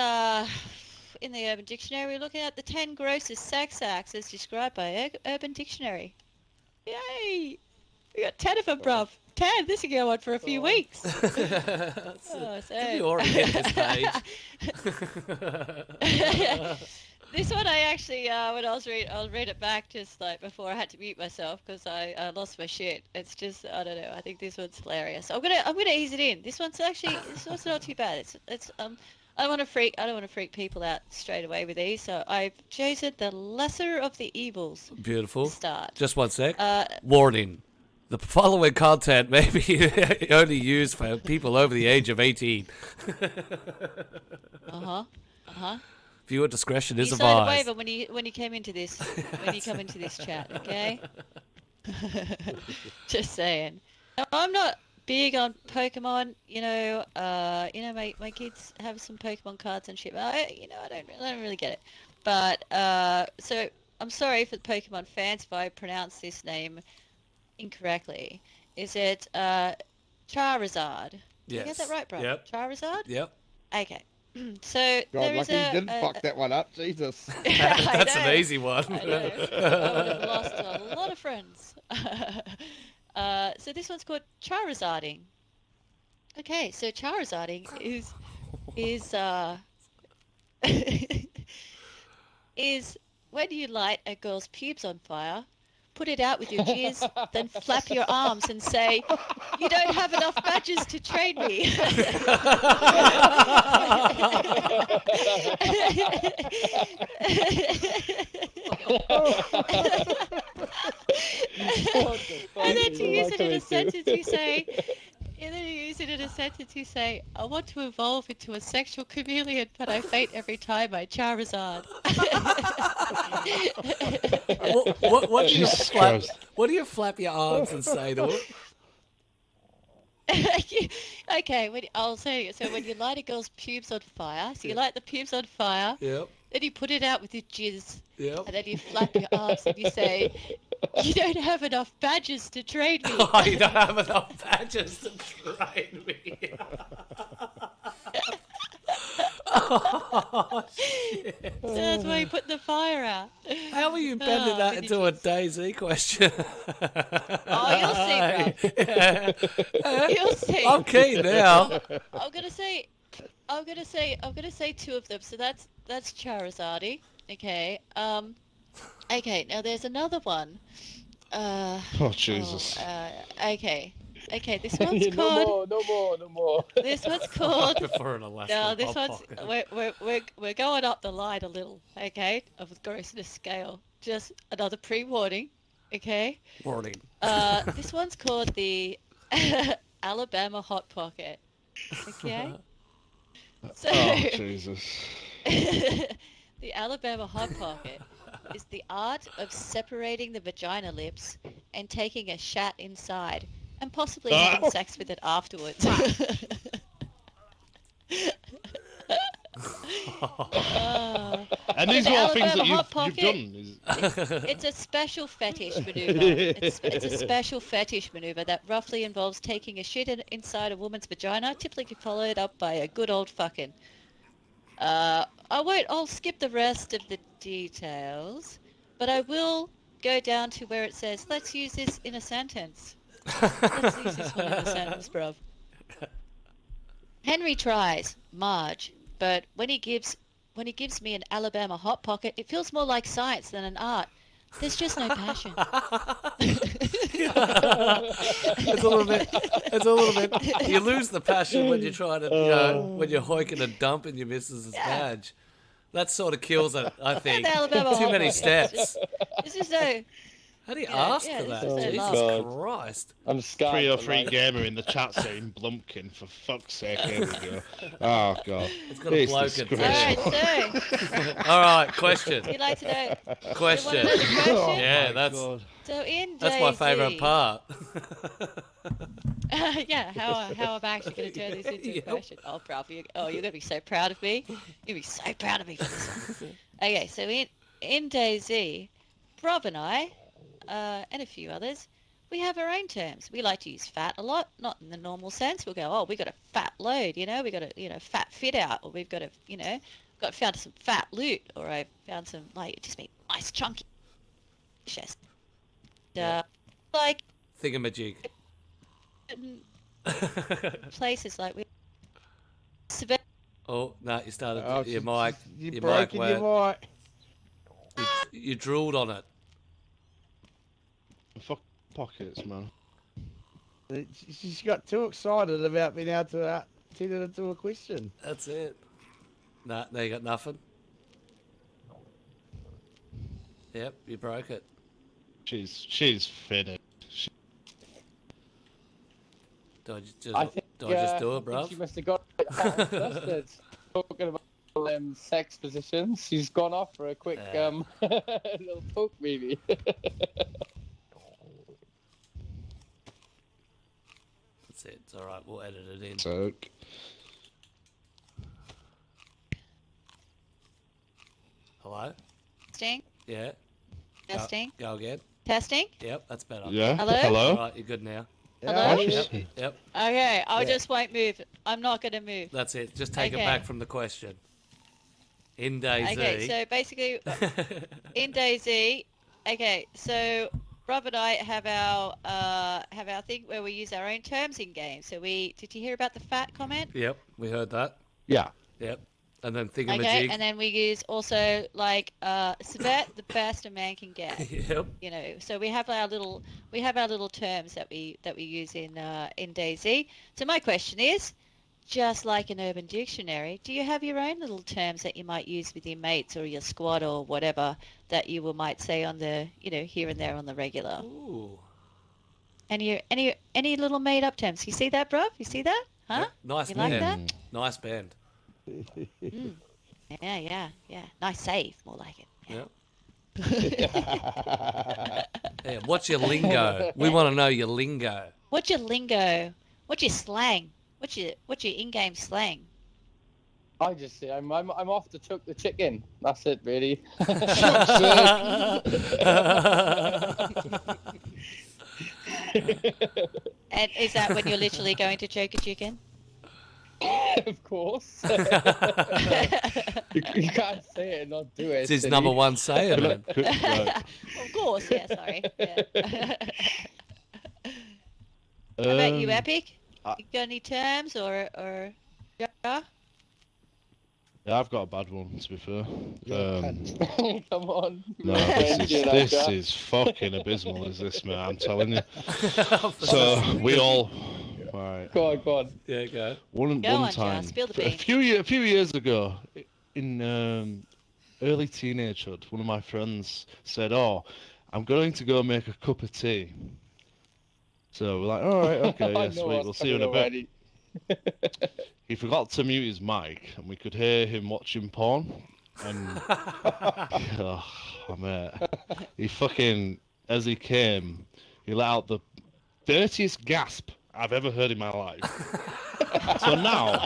in the Urban Dictionary. We're looking at the 10 grossest sex acts as described by Urban Dictionary. Yay! We got 10 of them, bruv. 10. This will go on for a few weeks. You already hit this page. This one I actually, when I'll read it back just like before I had to mute myself because I lost my shit. It's just, I don't know. I think this one's hilarious. I'm gonna ease it in. This one's not too bad. I don't want to freak people out straight away with these. So I've chosen the lesser of the evils. Beautiful. To start. Just one sec. Warning. The following content may be only used for people over the age of 18. Viewer discretion is you signed a advised. waiver when you came into this come into this chat, okay? Just saying. No, I'm not big on Pokemon. My kids have some Pokemon cards and shit. But I don't really get it. But so I'm sorry for the Pokemon fans if I pronounce this name incorrectly. Is it Charizard? Did you get that right, bro? Yep. Charizard? Yep. Okay. So God, there is lucky you didn't fuck that one up, Jesus. That's an easy one. I know. I would have lost a lot of friends. So this one's called Charizarding. Okay, so Charizarding is when you light a girl's pubes on fire, put it out with your jizz, then flap your arms and say, "You don't have enough badges to trade me." And then you use it in a sentence, you say, "I want to evolve into a sexual chameleon, but I faint every time I Charizard." What do you Jesus flap? Christ. What do you flap your arms and say to it? Okay, I'll say it. So when you light a girl's pubes on fire, so you light the pubes on fire, Yep. then you put it out with your jizz, Yep. and then you flap your arms and you say, "You don't have enough badges to trade me." Oh, you don't have enough badges to trade me. Oh, shit. So that's why you put the fire out. How are you bending that into a DayZ question? Oh, you'll see, bro. You'll see. I'm keen now. I'm gonna say two of them. So that's Charizardy. Okay. Okay. Now there's another one. Oh, Jesus. Okay. This one's called. No more. This one's called. For an elastic No, this hot one's. pocket. We're going up the line a little. Okay, of the grossness scale. Just another pre-warning. Okay. Warning. This one's called the Alabama Hot Pocket. Okay. So. Oh, Jesus. The Alabama Hot Pocket is the art of separating the vagina lips and taking a shat inside, and possibly having sex with it afterwards. And these are all things that Alabama Hot you've done. It's a special fetish maneuver. It's a special fetish maneuver that roughly involves taking a shit inside a woman's vagina, typically followed up by a good old fucking. I'll skip the rest of the details, but I will go down to where it says, "Let's use this in a sentence." Let's use this one in a sentence, bruv. Henry tries, Marge, but when he gives me an Alabama Hot Pocket, it feels more like science than an art. There's just no passion. It's a little bit. You lose the passion when you're trying to, when you're hoiking a dump in your missus's badge. That sort of kills it, I think. The Alabama Too Hot many Pocket. steps. There's just no. How do you Yeah, ask yeah, for this that? is their Jesus love. Christ. I'm scared. 303 gamer in the chat saying Blumpkin, for fuck's sake, here we go. Oh, God. It's got a It's bloke at disgraceful. Alright, so, All right, question. you'd like to know... Question. You want to know the question? Yeah, My that's God. So in that's my DayZ, favourite part. yeah, how am I actually going to turn this into a Yep. question? Oh, bruv, you're going to be so proud of me. You're going to be so proud of me for this one. Okay, so in DayZ, Rob and I, and a few others, we have our own terms. We like to use fat a lot, not in the normal sense. We'll go, oh, we got a fat load, we got a, fat fit out, or we've got a, found some fat loot, or I found some, it just means nice chunky chest. Like, Thingamajig. certain places like we... Oh, no, you started Oh, your mic. You're Your mic breaking your went. mic. You drooled on it. Fuck pockets, man. She's got too excited about being able to tell her to do a question. That's it. Nah, no, you got nothing. Yep, you broke it. She's finished. Do I just, I think, do I just do I it, think bruv? she must have got hot and flustered. Talking about sex positions, she's gone off for a quick little poke, maybe. That's it. It's all right. We'll edit it in. So, Hello? Testing, Yeah. testing, Go again. testing. Yep, that's better. yeah. Hello? All right, you're good now. Hello? Yep. Yep. Okay, I Yeah. just won't move. I'm not going to move. That's it. Just take it Okay. back from the question. In DayZ. Okay, so basically, in DayZ, okay, so Rob and I have our thing where we use our own terms in game. So did you hear about the fat comment? Yep, we heard that. Yeah. Yep. And then Okay, thingamajig. and then we use also Svet, the best a man can get. Yep. So we have our little terms that we use in DayZ. So my question is, just like an Urban Dictionary, do you have your own little terms that you might use with your mates or your squad or whatever that you might say on the here and there on the regular? Ooh. Any little made up terms? You see that, bruv? You see that? Huh? Yep. Nice You band. like that? Nice band. Yeah. Nice save, more like it. Yep. Yeah, what's your lingo? We want to know your lingo. What's your lingo? What's your slang? What's your in-game slang? I just say I'm off to chuck the chicken. That's it, really. And is that when you're literally going to choke a chicken? Of course. You can't say it and not do it. It's his silly. number one sayer, man. Right. Of course, yeah, sorry. Yeah. How about you, Epic? You got any terms or yeah? Yeah, I've got a bad one, to be fair. Come on. No, this is fucking abysmal, is this, man? I'm telling you. So, we all... Right. Go on. Yeah, go. One Go on, time, Jar, spill the a beans. few years ago, in early teenagehood, one of my friends said, "Oh, I'm going to go make a cup of tea." So we're like, "All right, okay, I yeah, know sweet. what's We'll see you in a coming bit." already. He forgot to mute his mic, and we could hear him watching porn. And oh, mate, he fucking, as he came, he let out the dirtiest gasp I've ever heard in my life. So now,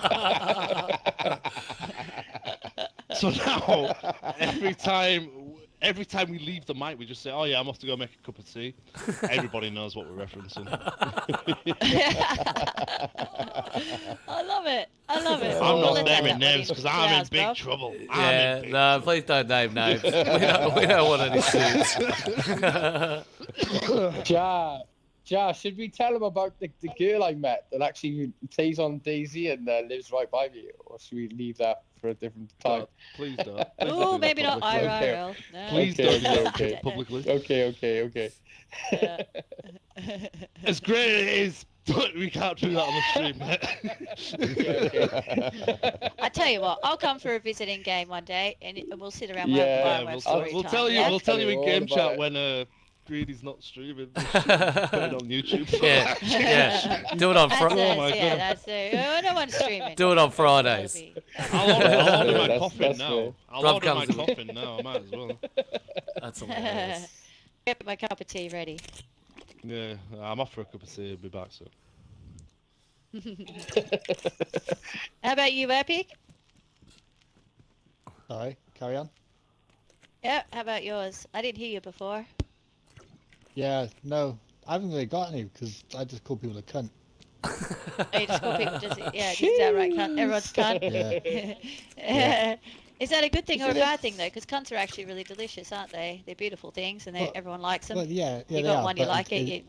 every time we leave the mic, we just say, "Oh yeah, I'm off to go make a cup of tea." Everybody knows what we're referencing. I love it. I'm We'll not let that naming one names because I'm in Jazz, big bruv. trouble. Yeah, no, please don't name names. We don't want any suits. Ja, should we tell him about the girl I met that actually plays on DayZ and lives right by me, or should we leave that for a different time? Please don't. Oh, maybe not publicly. IRL. No. Please Okay, don't do okay. it publicly. Okay. Yeah. As great as it is, we can't do that on the stream, mate. Okay. I tell you what, I'll come for a visiting game one day, and we'll sit around. Yeah, we'll we'll tell you. Yeah? We'll tell you in All game about chat it. when screen. He's not streaming. Put it on YouTube. Yeah. Do it on That's Friday. us, my yeah, God. that's it. Oh, no one's streaming. Do it on Fridays. I'll order my That's coffin now. fair. I'll Rob order my comes with- coffin now. I might as well. That's hilarious. Get my cup of tea ready. Yeah, I'm off for a cup of tea. I'll be back soon. How about you, Epic? Sorry, carry on. Yeah, how about yours? I didn't hear you before. Yeah, no, I haven't really got any because I just call people a cunt. Oh, you just call people just, yeah, is that right, cunt? Everyone's cunt. Yeah. Is that a good thing or a bad thing though? Because cunts are actually really delicious, aren't they? They're beautiful things, and Well- everyone likes them. Well, yeah, you they got are, one you but like it.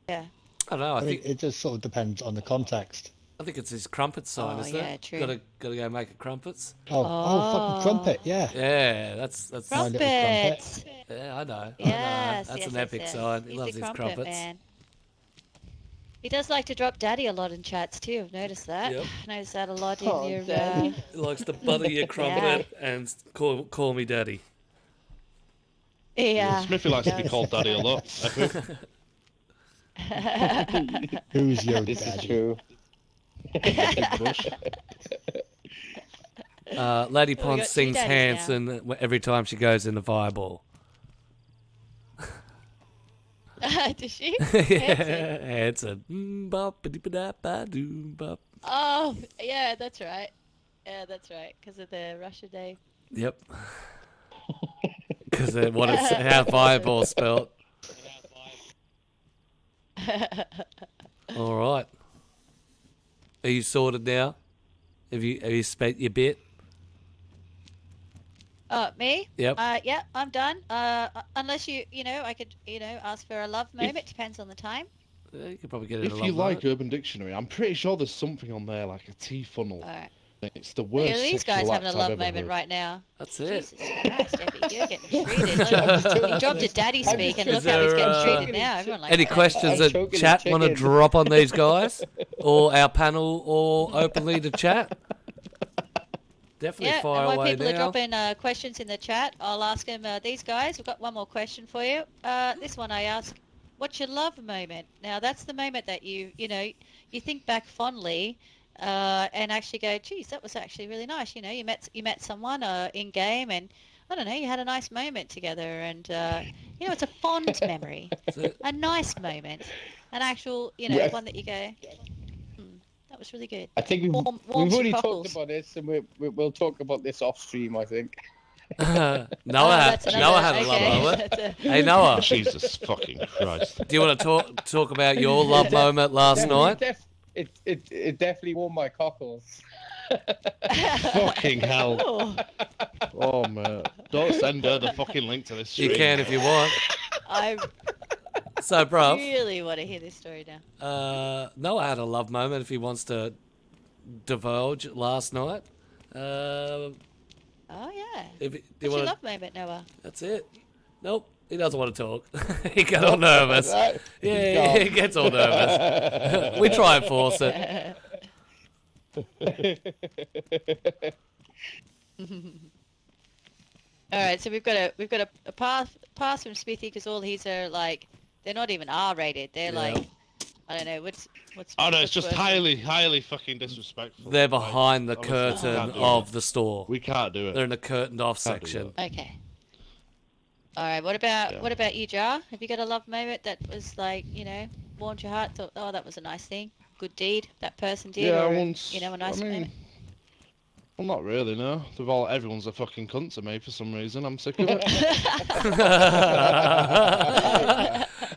Yeah. I don't know. I mean, it just sort of depends on the context. I think it's his crumpet sign, Oh, isn't yeah, it? true. Gotta go make a crumpets. Oh, Oh. fucking crumpet, yeah. Yeah, that's My little crumpet. Crumpet. yeah, I know. Yes, That's yes, an yes, epic yes. sign. He He's loves a his crumpet crumpets. man. He does like to drop daddy a lot in chats too. I've noticed that. Yep. Noticed that a lot Oh, in your. daddy. He likes to butter your crumpet and call me daddy. Yeah. Smithy likes to be does. called daddy a lot. Who's your This is daddy? true. Lady got Pond two sings daddies Hanson every time she goes in the fireball. Does she? Yeah, Hanson. Bop-a-dee-ba-da-ba-doo-bop. Oh, yeah, that's right. Yeah, that's right. Because of the Russia Day. Yep. Because what it's how fireball spelt. All right. Are you sorted now? Have you spent your bit? Me? Yep. Yeah, I'm done. Unless I could, ask for a love moment. Depends on the time. You could probably get it. If you like Urban Dictionary, I'm pretty sure there's something on there like a tea funnel. All right. It's the worst. Yeah, these guys sexual having a act love I've ever moment heard. right now. That's it. Jesus Christ, Epi, you're getting treated. Look, he dropped a daddy speak, and look how he's getting treated now. Everyone likes Any that. questions I'm that choking the chat want to chicken. drop on these guys, or our panel, or openly to chat? Definitely Yeah, fire and while away people now. are dropping questions in the chat, I'll ask them, these guys, we've got one more question for you. This one I ask, what's your love moment? Now, that's the moment that you think back fondly and actually go, geez, that was actually really nice. You met someone in game and, I don't know, you had a nice moment together and, it's a fond memory, a nice moment, an actual, Yeah. one that you go, that was really good. I think Warms we've your already cockles. talked about this, and we'll talk about this off stream. I think. Noah that's had another- a love okay. moment. That's a- Hey Noah, Jesus fucking Christ. do you want to talk about your love moment last night? It definitely warmed my cockles. Fucking hell. Oh, Oh man. Don't send her the fucking link to this stream. You can if you want. I So, bruv, really want to hear this story now. Noah had a love moment if he wants to divulge last night. Oh yeah. If do you What's your want love moment, Noah? That's it. Nope, he doesn't want to talk. He got all nervous. That- Yeah, he gets all nervous. We try and force it. All right, so we've got a pass from Smithy because all his are like they're not even R-rated. They're Yeah. like I don't know what's. Oh no, what's it's just worse? highly fucking disrespectful. They're behind the Honestly, we curtain can't do of the store. We can't do it. They're in the curtained off Can't do section. Okay. All right. What Yeah. about you, Jar? Have you got a love moment that was like warmed your heart? Thought, oh, that was a nice thing, good deed that person did, Yeah, or once. a nice I mean, moment. well, not really. No. Everyone's a fucking cunt to me for some reason. I'm sick of it.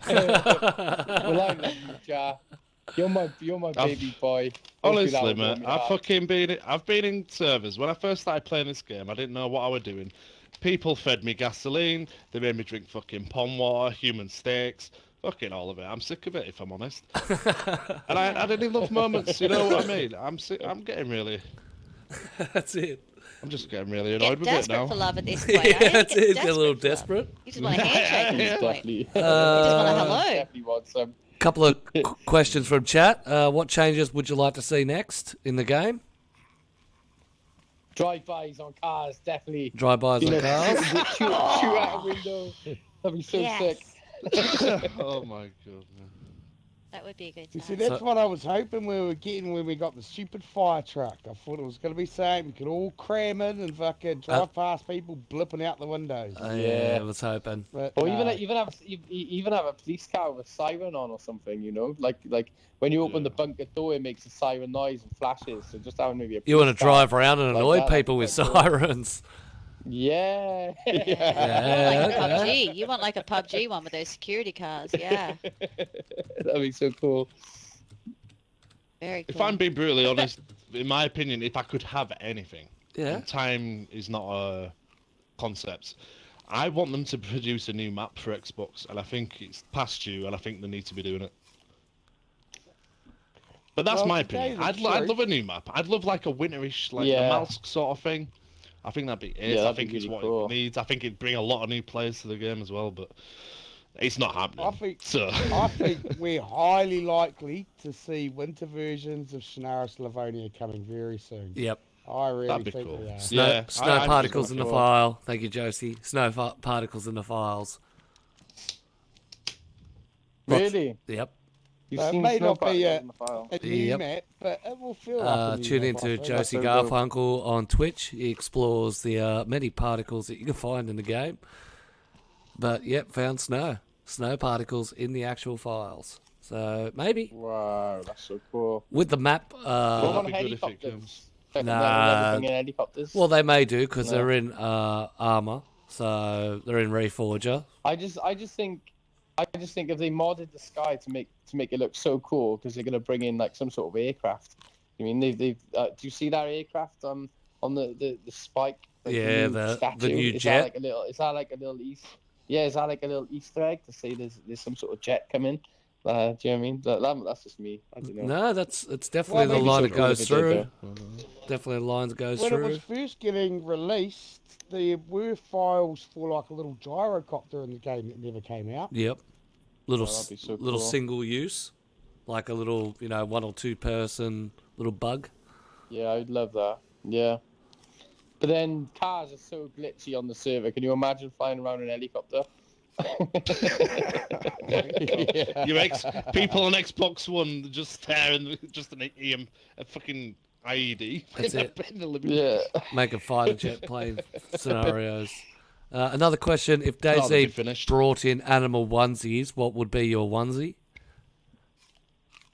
Well, I love you, Jar. You're my baby boy. Honestly, man, I've been in servers. When I first started playing this game, I didn't know what I was doing. People fed me gasoline. They made me drink fucking pond water, human steaks, fucking all of it. I'm sick of it, if I'm honest. And I had any love moments, you know what I mean? I'm getting really. That's it. I'm just getting really Get annoyed with it desperate now. for love at this point. Yeah, that's it. Get a little for love. desperate. You just want a handshake at this point. Definitely. You just want a hello. Definitely want some. Couple of questions from chat. What changes would you like to see next in the game? Drive-bys on cars, definitely. Drive-bys on cars. Shoot out a window. That'd be so Yes. sick. Oh my god. That would be a good You time. see, that's So- what I was hoping we were getting when we got the stupid fire truck. I thought it was going to be something we could all cram in and fucking drive past people blipping out the windows. Yeah, I was hoping. But Or no. even have a police car with a siren on or something, you know, like when you open the bunker door, it makes a siren noise and flashes. So just having maybe a You want to police car drive around and like annoy that, people with that's quite cool. sirens. Yeah. Like Yeah, a okay. PUBG. You want like a PUBG one with those security cars. Yeah. That'd be so cool. Very cool. If I'm being brutally honest, in my opinion, if I could have anything, Yeah. and time is not a concept. I want them to produce a new map for Xbox, and I think it's past due, and I think they need to be doing it. But that's Well, my to tell you opinion. the I'd truth- love a new map. I'd love like a winterish, like Yeah. a Malsk sort of thing. I think that'd be it. Yeah, I that'd think be it's really what cool. it needs. I think it'd bring a lot of new players to the game as well, but it's not happening. I think So I think we're highly likely to see winter versions of Shannara Slavonia coming very soon. Yep. I really that'd be think cool. we are. Snow, Yeah, snow I think particles it's in the cool. file. Thank you, Josie. Snow particles in the files. Lots- Really? Yep. You've It seen may snow not be particles a- in the file. A new Yep. map, but it will feel like a new Tune map, I into think. Josie so dope. Garfunkel on Twitch. He explores the many particles that you can find in the game. But yep, found snow. Snow particles in the actual files. So maybe Wow, that's so cool. with the map. What that'd about be good if it helicopters? comes. Like, Nah. never bring in helicopters. Well, they may do because No. they're in armor, so they're in Reforger. I just think if they modded the sky to make it look so cool, because they're gonna bring in like some sort of aircraft. I mean, they've do you see that aircraft on the spike? Like Yeah, new the statue? new Is jet. Is that like a little Easter egg to say there's some sort of jet coming? Do you know what I mean? That's just me. I don't know. No, it's definitely the maybe line so that cool goes if it did, through. Definitely the line that goes When it through. was first getting released, there were files for like a little gyrocopter in the game that never came out. Yep. Little Oh, that'd be so little cool. single use, like a little 1 or 2 person little bug. Yeah, I'd love that. Yeah. But then cars are so glitchy on the server. Can you imagine flying around in a helicopter? Yeah. People on Xbox One just staring, just an a fucking IED. That's it. Yeah. Make a fighter jet plane scenarios. Another question: if Oh, they'll be DayZ finished. brought in animal onesies, what would be your onesie?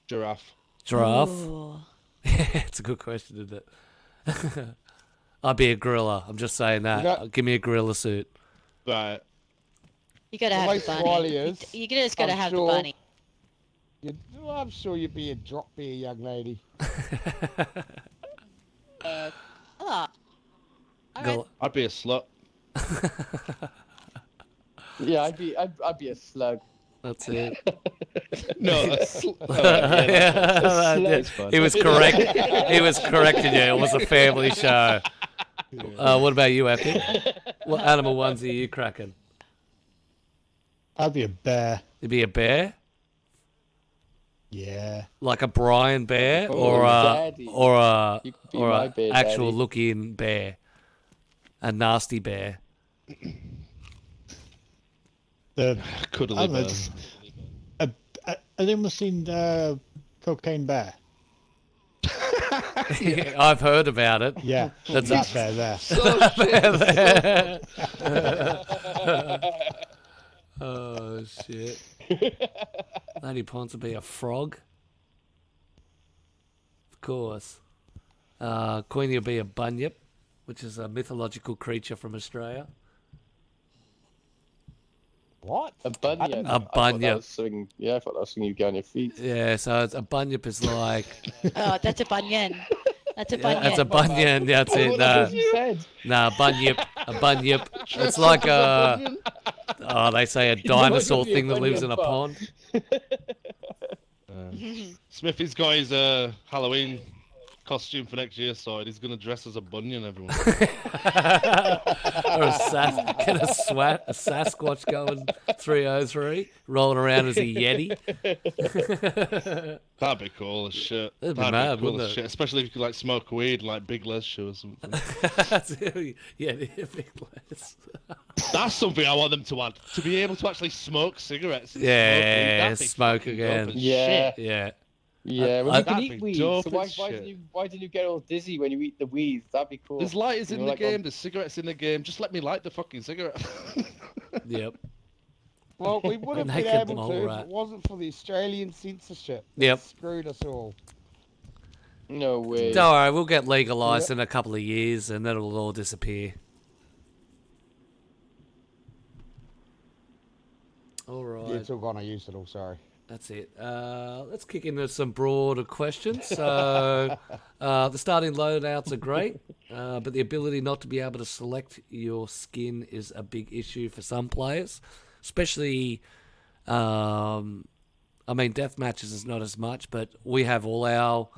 Giraffe. Giraffe. Ooh. It's a good question, isn't it? I'd be a gorilla. I'm just saying that. You got- Give me a gorilla suit. Right. You gotta The have way the bunny. Smiley is, You just gotta I'm have sure- the bunny. Well, I'm sure you'd be a drop bear, young lady. Oh. Alright. Gorilla. I'd be a slut. Yeah, I'd be a slug. That's it. No, a slut. Yeah, he was correct. He was correcting you. It was a family show. What about you, Epic? What animal onesie are you cracking? I'd be a bear. You'd be a bear, Yeah. like a Brian bear, Oh, or a daddy. or a You could be or my a bear, actual daddy. looking bear, a nasty bear. The Cuddly I don't know, bear. just has anyone seen Cocaine Bear? I've heard about it. Yeah, That's that bear there. Oh shit! Lady Ponce would be a frog. Of course. Queenie will be a bunyip, which is a mythological creature from Australia. What? A bunyip. A bunyip. Yeah, I thought that was something you get on your feet. Yeah, so it's a bunyip is like Oh, that's a bunyan. That's a bunyan. that's a bunyan. That's it. That's No, what you said. nah, bunyip. A bunyip. It's like a they say a dinosaur be a thing that lives in a bunyip, pond. Smithy's got his Halloween costume for next year sorted. He's going to dress as a bunny everyone. Or get a Sasquatch going 303, rolling around as a Yeti. That'd be cool as shit. That'd be mad, cool wouldn't as it? shit. Especially if you could like smoke weed, like Big Les show or something. Yeah, big place. That's something I want them to add. To be able to actually smoke cigarettes. And Yeah, smoke smoke weed, that'd be fucking again. dope as Yeah. shit. Yeah. Yeah, well, I- you can that'd eat be weed, dope so why as shit. didn't you get all dizzy when you eat the weed? That'd be cool. There's lighters You in know, the like game. on- There's cigarettes in the game. Just let me light the fucking cigarette. Yep. Well, we would have been Naked able mole to if rat. it wasn't for the Australian censorship. That Yep. Screwed us all. No way. Don't worry, we'll get legalised in a couple of years and that'll all disappear. All right. Yeah, it's all gone. I used it all. Sorry. That's it. Let's kick into some broader questions. So, the starting loadouts are great, but the ability not to be able to select your skin is a big issue for some players, especially. I mean, death matches is not as much, but we have all our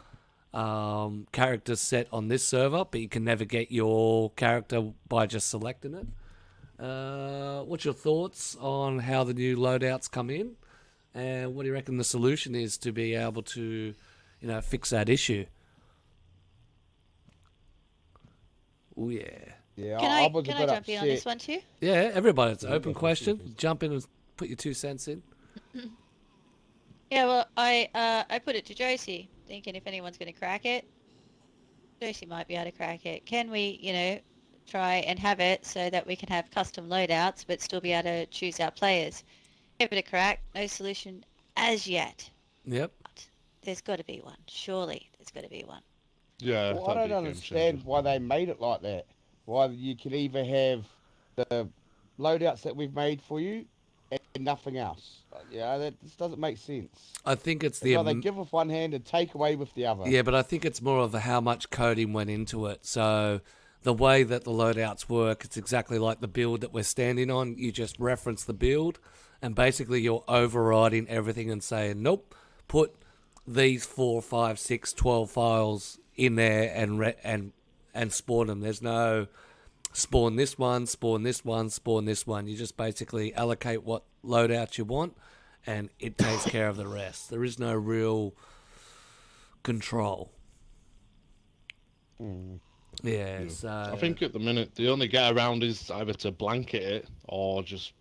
characters set on this server, but you can never get your character by just selecting it. What's your thoughts on how the new loadouts come in? And what do you reckon the solution is to be able to, fix that issue? Oh, yeah. Yeah, Can I I was a can I bit jump in on this upset. one too? Yeah, everybody, it's an open question. Jump in and put your 2 cents in. Yeah, well, I put it to Josie, thinking if anyone's going to crack it, Josie might be able to crack it. Can we, try and have it so that we can have custom loadouts, but still be able to choose our players? Give it a crack. No solution as yet. Yep. But there's got to be one. Surely, there's got to be one. Yeah, Well, I that'd don't be a game understand changer. why they made it like that. Why you can either have the loadouts that we've made for you and nothing else. Yeah, that just doesn't make sense. I think it's It's the like they give with one hand and take away with the other. Yeah, but I think it's more of how much coding went into it. So the way that the loadouts work, it's exactly like the build that we're standing on. You just reference the build, and basically you're overriding everything and saying, nope, put these 4, 5, 6, 12 files in there and spawn them. There's no spawn this one, spawn this one, spawn this one. You just basically allocate what loadout you want, and it takes care of the rest. There is no real control. Yeah, so I think at the minute the only get around is either to blanket it or just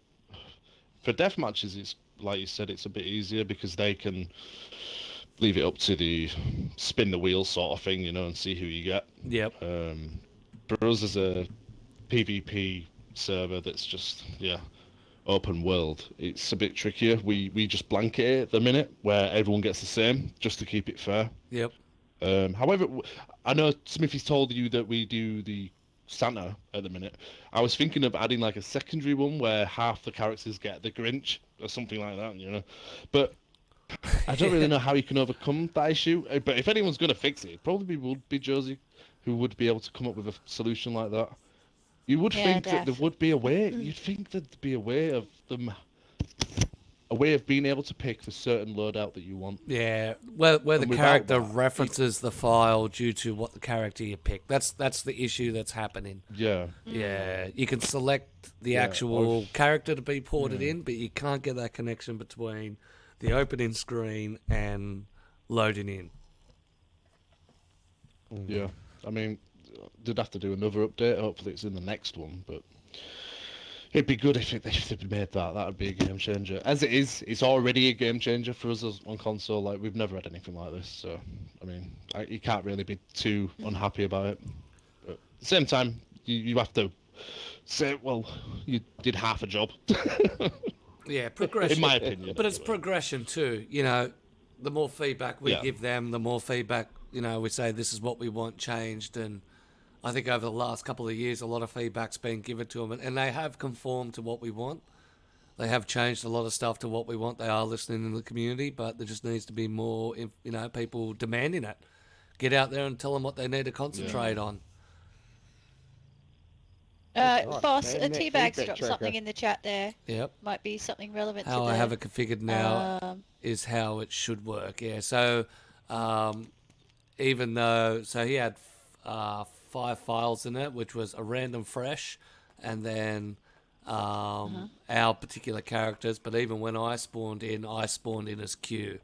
for death matches. It's like you said, it's a bit easier because they can leave it up to the spin the wheel sort of thing, and see who you get. Yep. For us as a PvP server that's just open world, it's a bit trickier. We just blanket it at the minute where everyone gets the same just to keep it fair. Yep. However, I know Smithy's told you that we do the Santa at the minute. I was thinking of adding like a secondary one where half the characters get the Grinch or something like that, But I don't really know how you can overcome that issue. But if anyone's going to fix it, it probably would be Josie who would be able to come up with a solution like that. You would Yeah, think that there Daph. would be a way. You'd think there'd be a way of them. A way of being able to pick the certain loadout that you want. Yeah, where the And without character that, references the file due to what the character you pick. That's the issue that's happening. Yeah. Yeah, you can select the Yeah, actual character to be ported in, but you can't get that connection between the opening screen and loading in. Yeah. I mean, they'd have to do another update. Hopefully it's in the next one, but it'd be good if they made that. That would be a game changer. As it is, it's already a game changer for us on console. Like, we've never had anything like this. So, I mean, you can't really be too unhappy about it. But at the same time, you have to say, well, you did half a job. Yeah, progression. In my opinion. But it's progression too. The more feedback we Yeah. give them, the more feedback, we say this is what we want changed. And I think over the last couple of years, a lot of feedback's been given to them, and they have conformed to what we want. They have changed a lot of stuff to what we want. They are listening in the community, but there just needs to be more, people demanding it. Get out there and tell them what they need to concentrate on. Right, Boss, and a that Teabag's feedback dropped tracker. something in the chat there. Yep. Might be something relevant How to I the... have it configured now Um, is how it should work. Yeah, so even though, so he had 5 files in it, which was a random fresh, and then our particular characters. But even when I spawned in as Q,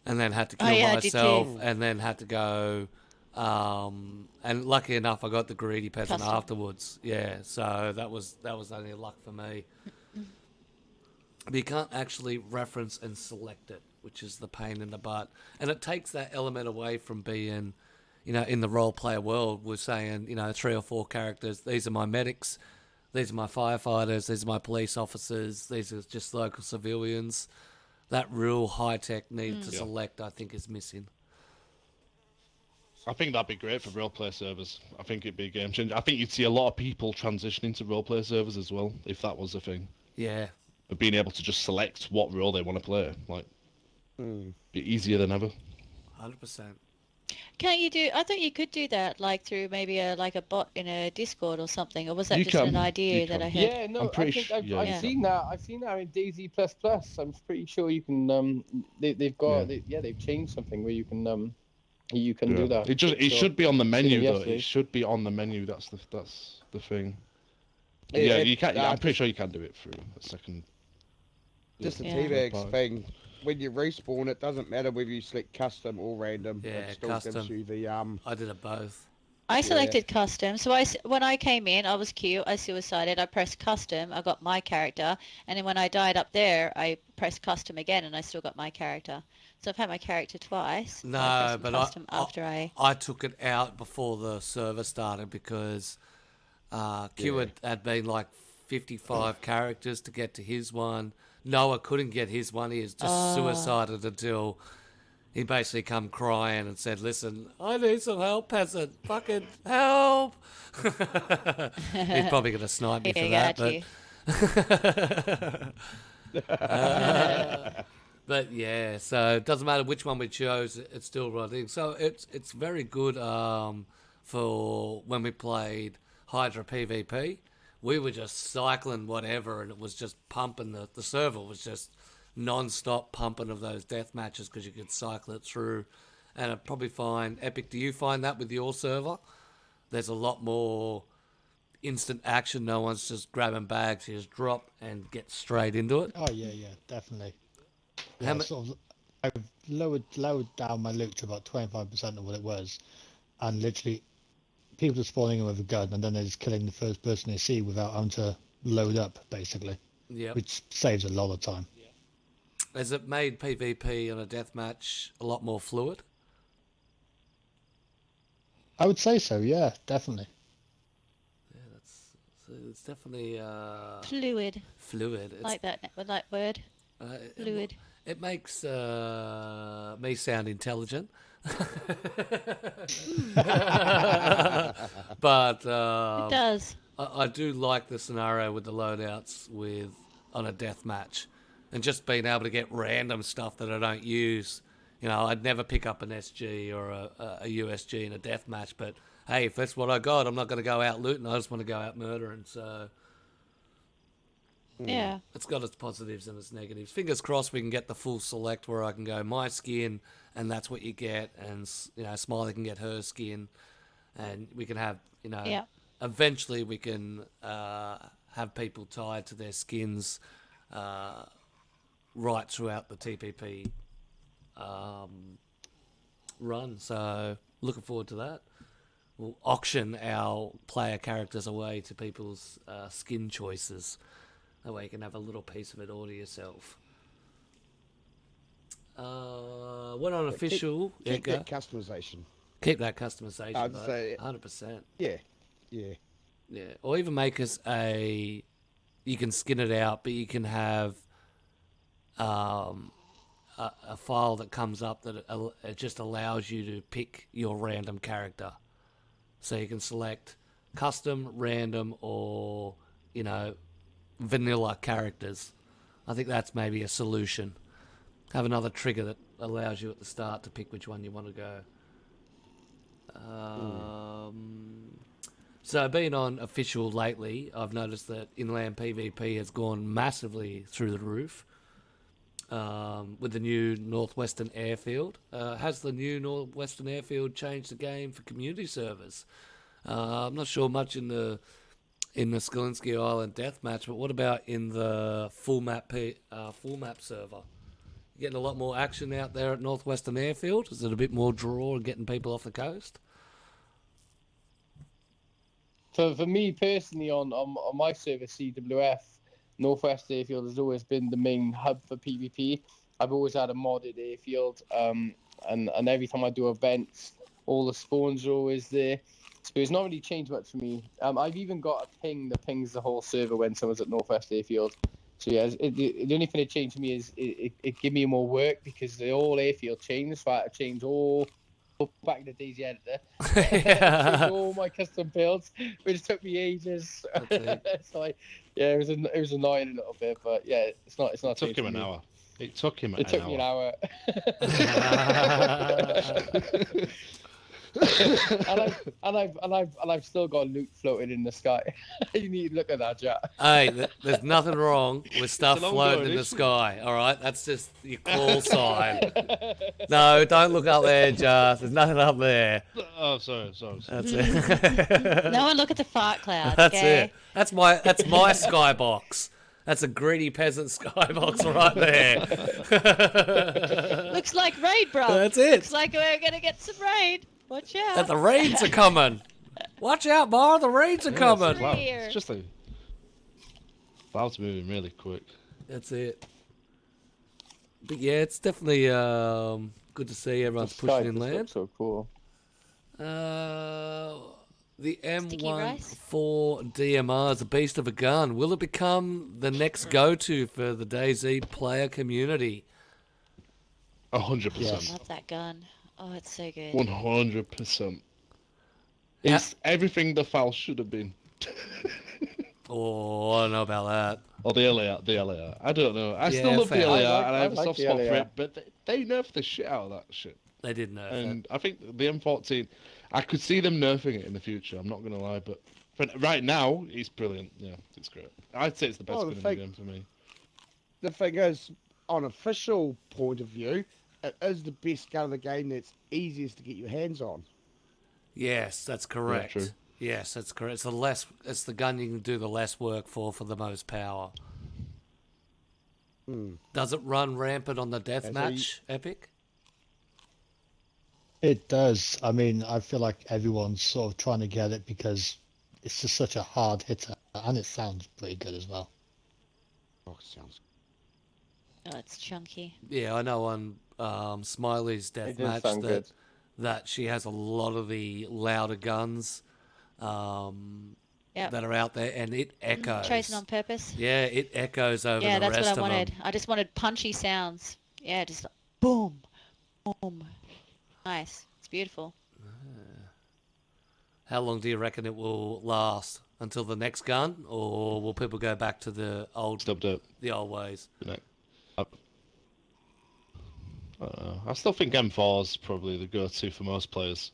and then had to kill I did myself, too. and then had to go. And lucky enough, I got the greedy peasant Custom. afterwards. Yeah, so that was only luck for me. But you can't actually reference and select it, which is the pain in the butt. And it takes that element away from being, in the role player world, we're saying, 3 or 4 characters. These are my medics. These are my firefighters. These are my police officers. These are just local civilians. That real high-tech need to select, I think, is missing. I think that'd be great for roleplay servers. I think it'd be a game changer. I think you'd see a lot of people transitioning to roleplay servers as well, if that was a thing. Yeah. Of being able to just select what role they want to play. Like, be easier than ever. 100%. Can't you do? I thought you could do that, like through maybe a bot in a Discord or something, or was that You just can, an idea you that I can. heard? Yeah, no, I'm I pretty think sure- I've, yeah, I've you seen that. I've seen that in DayZ++. I'm pretty sure you can. They've got. They've changed something where you can do that. It So- should be on the menu though. yesterday. It should be on the menu. That's the thing. Yeah, Yeah, you can. I'm pretty just- sure you can do it through a second. Just the Yeah. T-Bags Part. thing. When you respawn, it doesn't matter whether you select custom or random. Yeah, it still custom. gives you the I did it both. I selected custom, so when I came in, I was cute, I suicided, I pressed custom, I got my character, and then when I died up there, I pressed custom again, and I still got my character. So I've had my character twice. and I No, pressed but custom after I took it out before the server started because Q had been like 55 characters to get to his one. Noah couldn't get his one. He has just suicided until he basically come crying and said, "Listen, I need some help, peasant. Fucking help!" He's probably going to snipe me for Yeah, that, got you. but yeah. So it doesn't matter which one we chose; it's still running. So it's very good for when we played Hydra PvP. We were just cycling whatever, and it was just pumping. The server was just non-stop pumping of those death matches because you could cycle it through. And I'd probably find, Epic, do you find that with your server? There's a lot more instant action. No one's just grabbing bags. You just drop and get straight into it. Oh yeah, definitely. How Yeah, ma- sort of, I've lowered down my loot to about 25% of what it was, and literally, people are spawning in with a gun, and then they're just killing the first person they see without having to load up, basically, Yeah. which saves a lot of time. Has it made PvP on a deathmatch a lot more fluid? I would say so. Yeah, definitely. Yeah, it's definitely Fluid. fluid. It's, Like that word. it- Fluid. It makes me sound intelligent. But It does. I do like the scenario with the loadouts on a death match, and just being able to get random stuff that I don't use. I'd never pick up an SG or a USG in a death match, but hey, if that's what I got, I'm not going to go out looting. I just want to go out murdering. So Yeah. it's got its positives and its negatives. Fingers crossed we can get the full select where I can go my skin, and that's what you get, and Smiley can get her skin, and we can have Yeah. eventually we can have people tied to their skins right throughout the TPP run. So looking forward to that. We'll auction our player characters away to people's skin choices. That way you can have a little piece of it all to yourself. Went on official. Keep Yeah, that customization. keep that customization. I'd but say- 100%. Yeah. Yeah, or even make us you can skin it out, but you can have a file that comes up that it just allows you to pick your random character. So you can select custom, random, or, vanilla characters. I think that's maybe a solution. Have another trigger that allows you at the start to pick which one you want to go. So being on official lately, I've noticed that inland PvP has gone massively through the roof. with the new Northwestern Airfield. Has the new Northwestern Airfield changed the game for community servers? I'm not sure much in the Skalinsky Island deathmatch, but what about in the full map server? Getting a lot more action out there at Northwestern Airfield? Is it a bit more draw and getting people off the coast? For me personally, on my server CWF, Northwest Airfield has always been the main hub for PvP. I've always had a modded airfield, and every time I do events, all the spawns are always there. So it's not really changed much for me. I've even got a ping that pings the whole server when someone's at Northwest Airfield. So yeah, the only thing that changed for me is it gave me more work because the whole airfield changed. So I had to change all back in the DayZ editor. Change all my custom builds, which took me ages. So it was annoying a little bit, but yeah, it's not. It took him an hour. It took him It took me an hour. and I've still got loot floating in the sky. You need to look at that, Jack. Hey, there's nothing wrong with stuff It's an floating ongoing in the issue. sone. All right, that's just your call sign. No, don't look up there, Jas. There's nothing up there. Oh, sorry. That's it. No one look at the fart clouds, That's okay? it. That's my skybox. That's a greedy peasant skybox right there. Looks like raid, bro. That's it. Looks like we're gonna get some raid. Watch out. And the raids are coming. Watch out, Bar. The raids are coming. Wow. It's just like clouds moving really quick. That's it. But yeah, it's definitely good to see everyone's pushing inland. So cool. The Sticky rice? M14 DMR is a beast of a gun. Will it become the next go-to for the DayZ player community? 100%. Yes. Love that gun. Oh, it's so good. 100%. It's everything the FAL should have been. Oh, I don't know about that. Or the LAR. I don't know. I Yeah, still love the fair. LAR, I and I have a like soft the spot for LAR. it, but they nerfed the shit out of that shit. They did know that. And I think the M14, I could see them nerfing it in the future, I'm not going to lie, but right now, it's brilliant. Yeah, it's great. I'd say it's the best Well, gun in the the thing- game for me. The thing is, on official point of view, it is the best gun of the game that's easiest to get your hands on. Yes, that's correct. true. Yes, that's correct. It's the gun you can do the less work for the most power. Does it run rampant on the deathmatch, Epic? It does. I mean, I feel like everyone's sort of trying to get it because it's just such a hard hitter, and it sounds pretty good as well. Oh, sounds. Oh, it's chunky. Yeah, I know on Smiley's It does deathmatch sound good. that she has a lot of the louder guns Yep. that are out there, and it echoes. Chosen on purpose. Yeah, it echoes over Yeah, the that's rest what I of wanted. them. I just wanted punchy sounds. Yeah, just like, boom, boom. Nice. It's beautiful. How long do you reckon it will last? Until the next gun, or will people go back to the old ways? You know, I don't know. I still think M4 is probably the go-to for most players.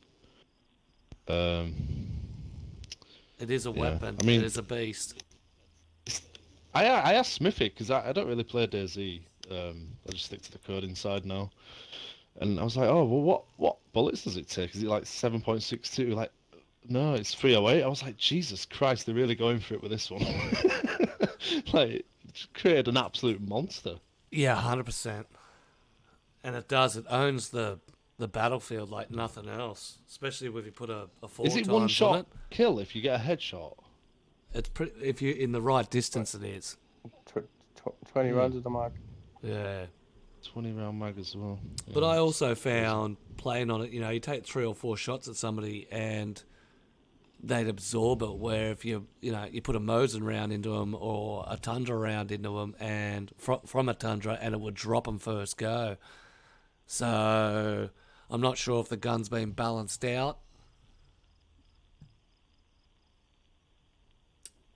It is a Yeah, weapon. I mean- it is a beast. I asked Smithy because I don't really play DayZ. I just stick to the code inside now. And I was like, oh, well, what bullets does it take? Is it like 7.62? Like, no, it's 308. I was like, Jesus Christ, they're really going for it with this one. Like, just created an absolute monster. Yeah, 100%. And it does. It owns the battlefield like nothing else. Especially if you put a 4 Is it times one on shot it. kill if you get a headshot? It's pretty. If you're in the right distance, it is. 20 rounds of the mark. Yeah. 20 round mag as well. But Yeah. I also found playing on it, you take 3 or 4 shots at somebody and they'd absorb it. Where if you put a Mosin round into them or a Tundra round into them and from a Tundra, and it would drop them first go. So I'm not sure if the gun's been balanced out.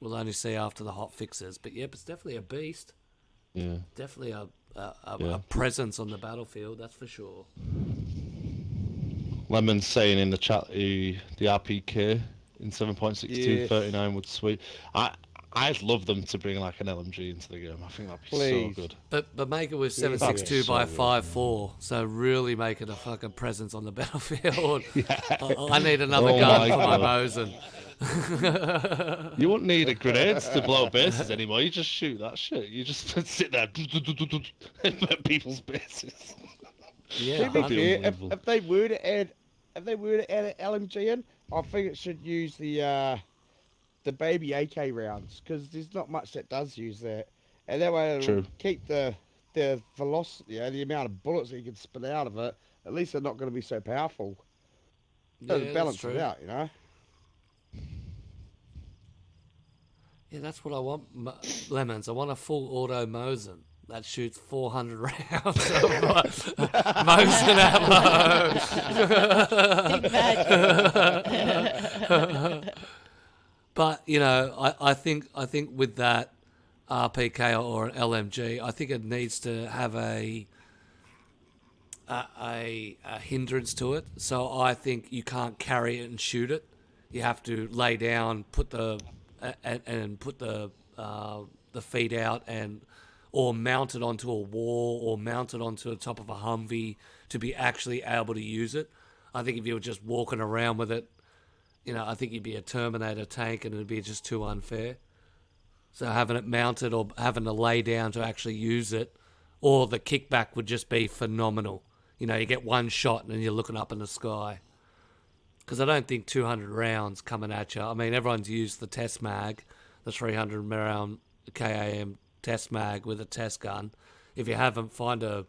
We'll only see after the hot fixes. But yep, it's definitely a beast. Yeah. Definitely a Yeah. presence on the battlefield, that's for sure. Lemon's saying in the chat the RPK in 7.62 Yeah. 39 would sweep. I'd love them to bring like an LMG into the game. I think that'd be Please. so good. But make it with Yeah, 7.62 so by good. 5.4, so really make it a fucking presence on the battlefield. Yeah. I need another Oh gun my for my God. Mosin. You won't need a grenade to blow bases anymore. You just shoot that shit. You just sit there and burn people's bases. Yeah, To be that'd be fair, unbelievable. if they were to add an LMG in, I think it should use the baby AK rounds, because there's not much that does use that, and that way it'll True. keep the velocity, the amount of bullets that you can spit out of it. At least they're not going to be so powerful. yeah, To balance that's it true. out, you know. Yeah, that's what I want, Lemons. I want a full auto Mosin that shoots 400 rounds of Mosin ammo. But you know, I think with that RPK or an LMG, I think it needs to have a hindrance to it. So I think you can't carry it and shoot it. You have to lay down, put the feet out, or mount it onto a wall, or mount it onto the top of a Humvee to be actually able to use it. I think if you were just walking around with it, you know, I think you'd be a Terminator tank, and it'd be just too unfair. So having it mounted or having to lay down to actually use it, or the kickback would just be phenomenal. You know, you get one shot and you're looking up in the sky. Because I don't think 200 rounds coming at you. I mean, everyone's used the test mag, the 300 round KAM test mag with a test gun. If you haven't, find a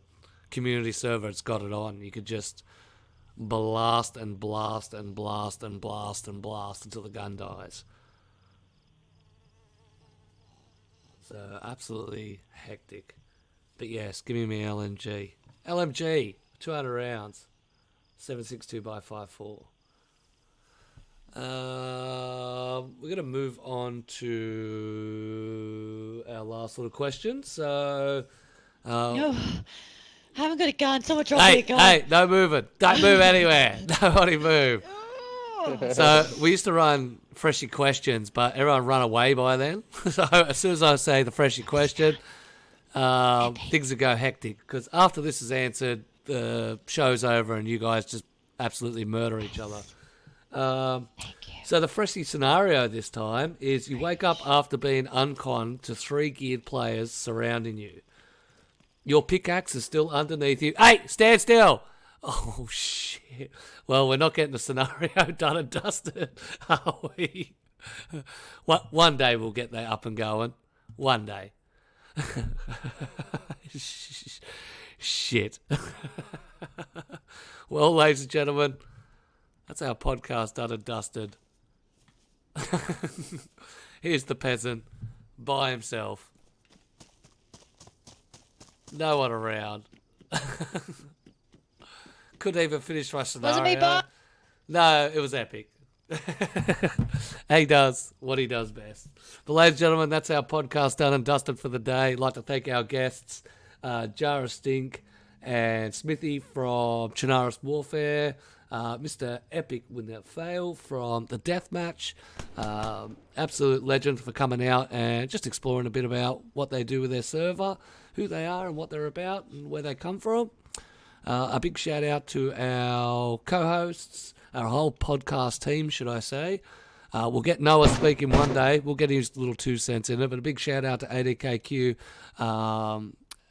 community server that's got it on. You could just blast and blast and blast and blast and blast until the gun dies. So absolutely hectic. But yes, give me my LMG. LMG, 200 rounds, 7.62 by 5.4. We're going to move on to our last little question. So, No, I haven't got a gun. Someone drop me a gun. hey, no moving. Don't move anywhere. Nobody move. So we used to run Freshie questions, but everyone run away by then. So as soon as I say the Freshie question, things will go hectic. Because after this is answered, the show's over and you guys just absolutely murder each other. So the Freshie scenario this time is you wake up after being unconned to 3 geared players surrounding you. Your pickaxe is still underneath you. Hey, stand still! Oh, shit. Well, we're not getting the scenario done and dusted, are we? One day we'll get that up and going. One day. Shit. Well, ladies and gentlemen, that's our podcast done and dusted. Here's the peasant by himself. No one around. Couldn't even finish my scenario. Wasn't me, Bob? No, it was epic. He does what he does best. But ladies and gentlemen, that's our podcast done and dusted for the day. I'd like to thank our guests, Jara Stink and Smithy from Chinaris Warfare, Mr. Epic Without Fail from the Deathmatch, absolute legend for coming out and just exploring a bit about what they do with their server, who they are and what they're about and where they come from. A big shout out to our co-hosts, our whole podcast team, should I say. We'll get Noah speaking one day. We'll get his little 2 cents in it, but a big shout out to ADKcue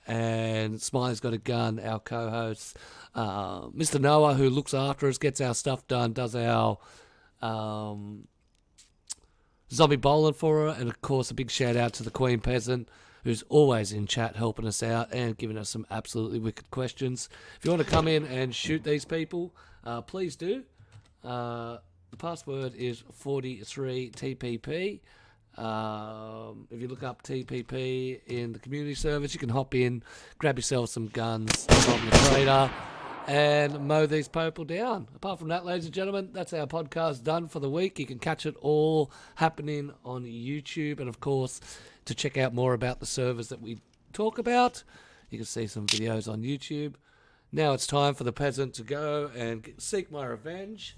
and Smiley's Got a Gun, our co-hosts. Mr. Noah, who looks after us, gets our stuff done, does our zombie bowling for her, and of course a big shout out to the Queen Peasant, who's always in chat helping us out and giving us some absolutely wicked questions. If you want to come in and shoot these people, please do. The password is 43TPP. If you look up TPP in the community service, you can hop in, grab yourself some guns from the trader, and mow these people down. Apart from that, ladies and gentlemen, that's our podcast done for the week. You can catch it all happening on YouTube, and of course, to check out more about the servers that we talk about, you can see some videos on YouTube. Now it's time for the peasant to go and seek my revenge.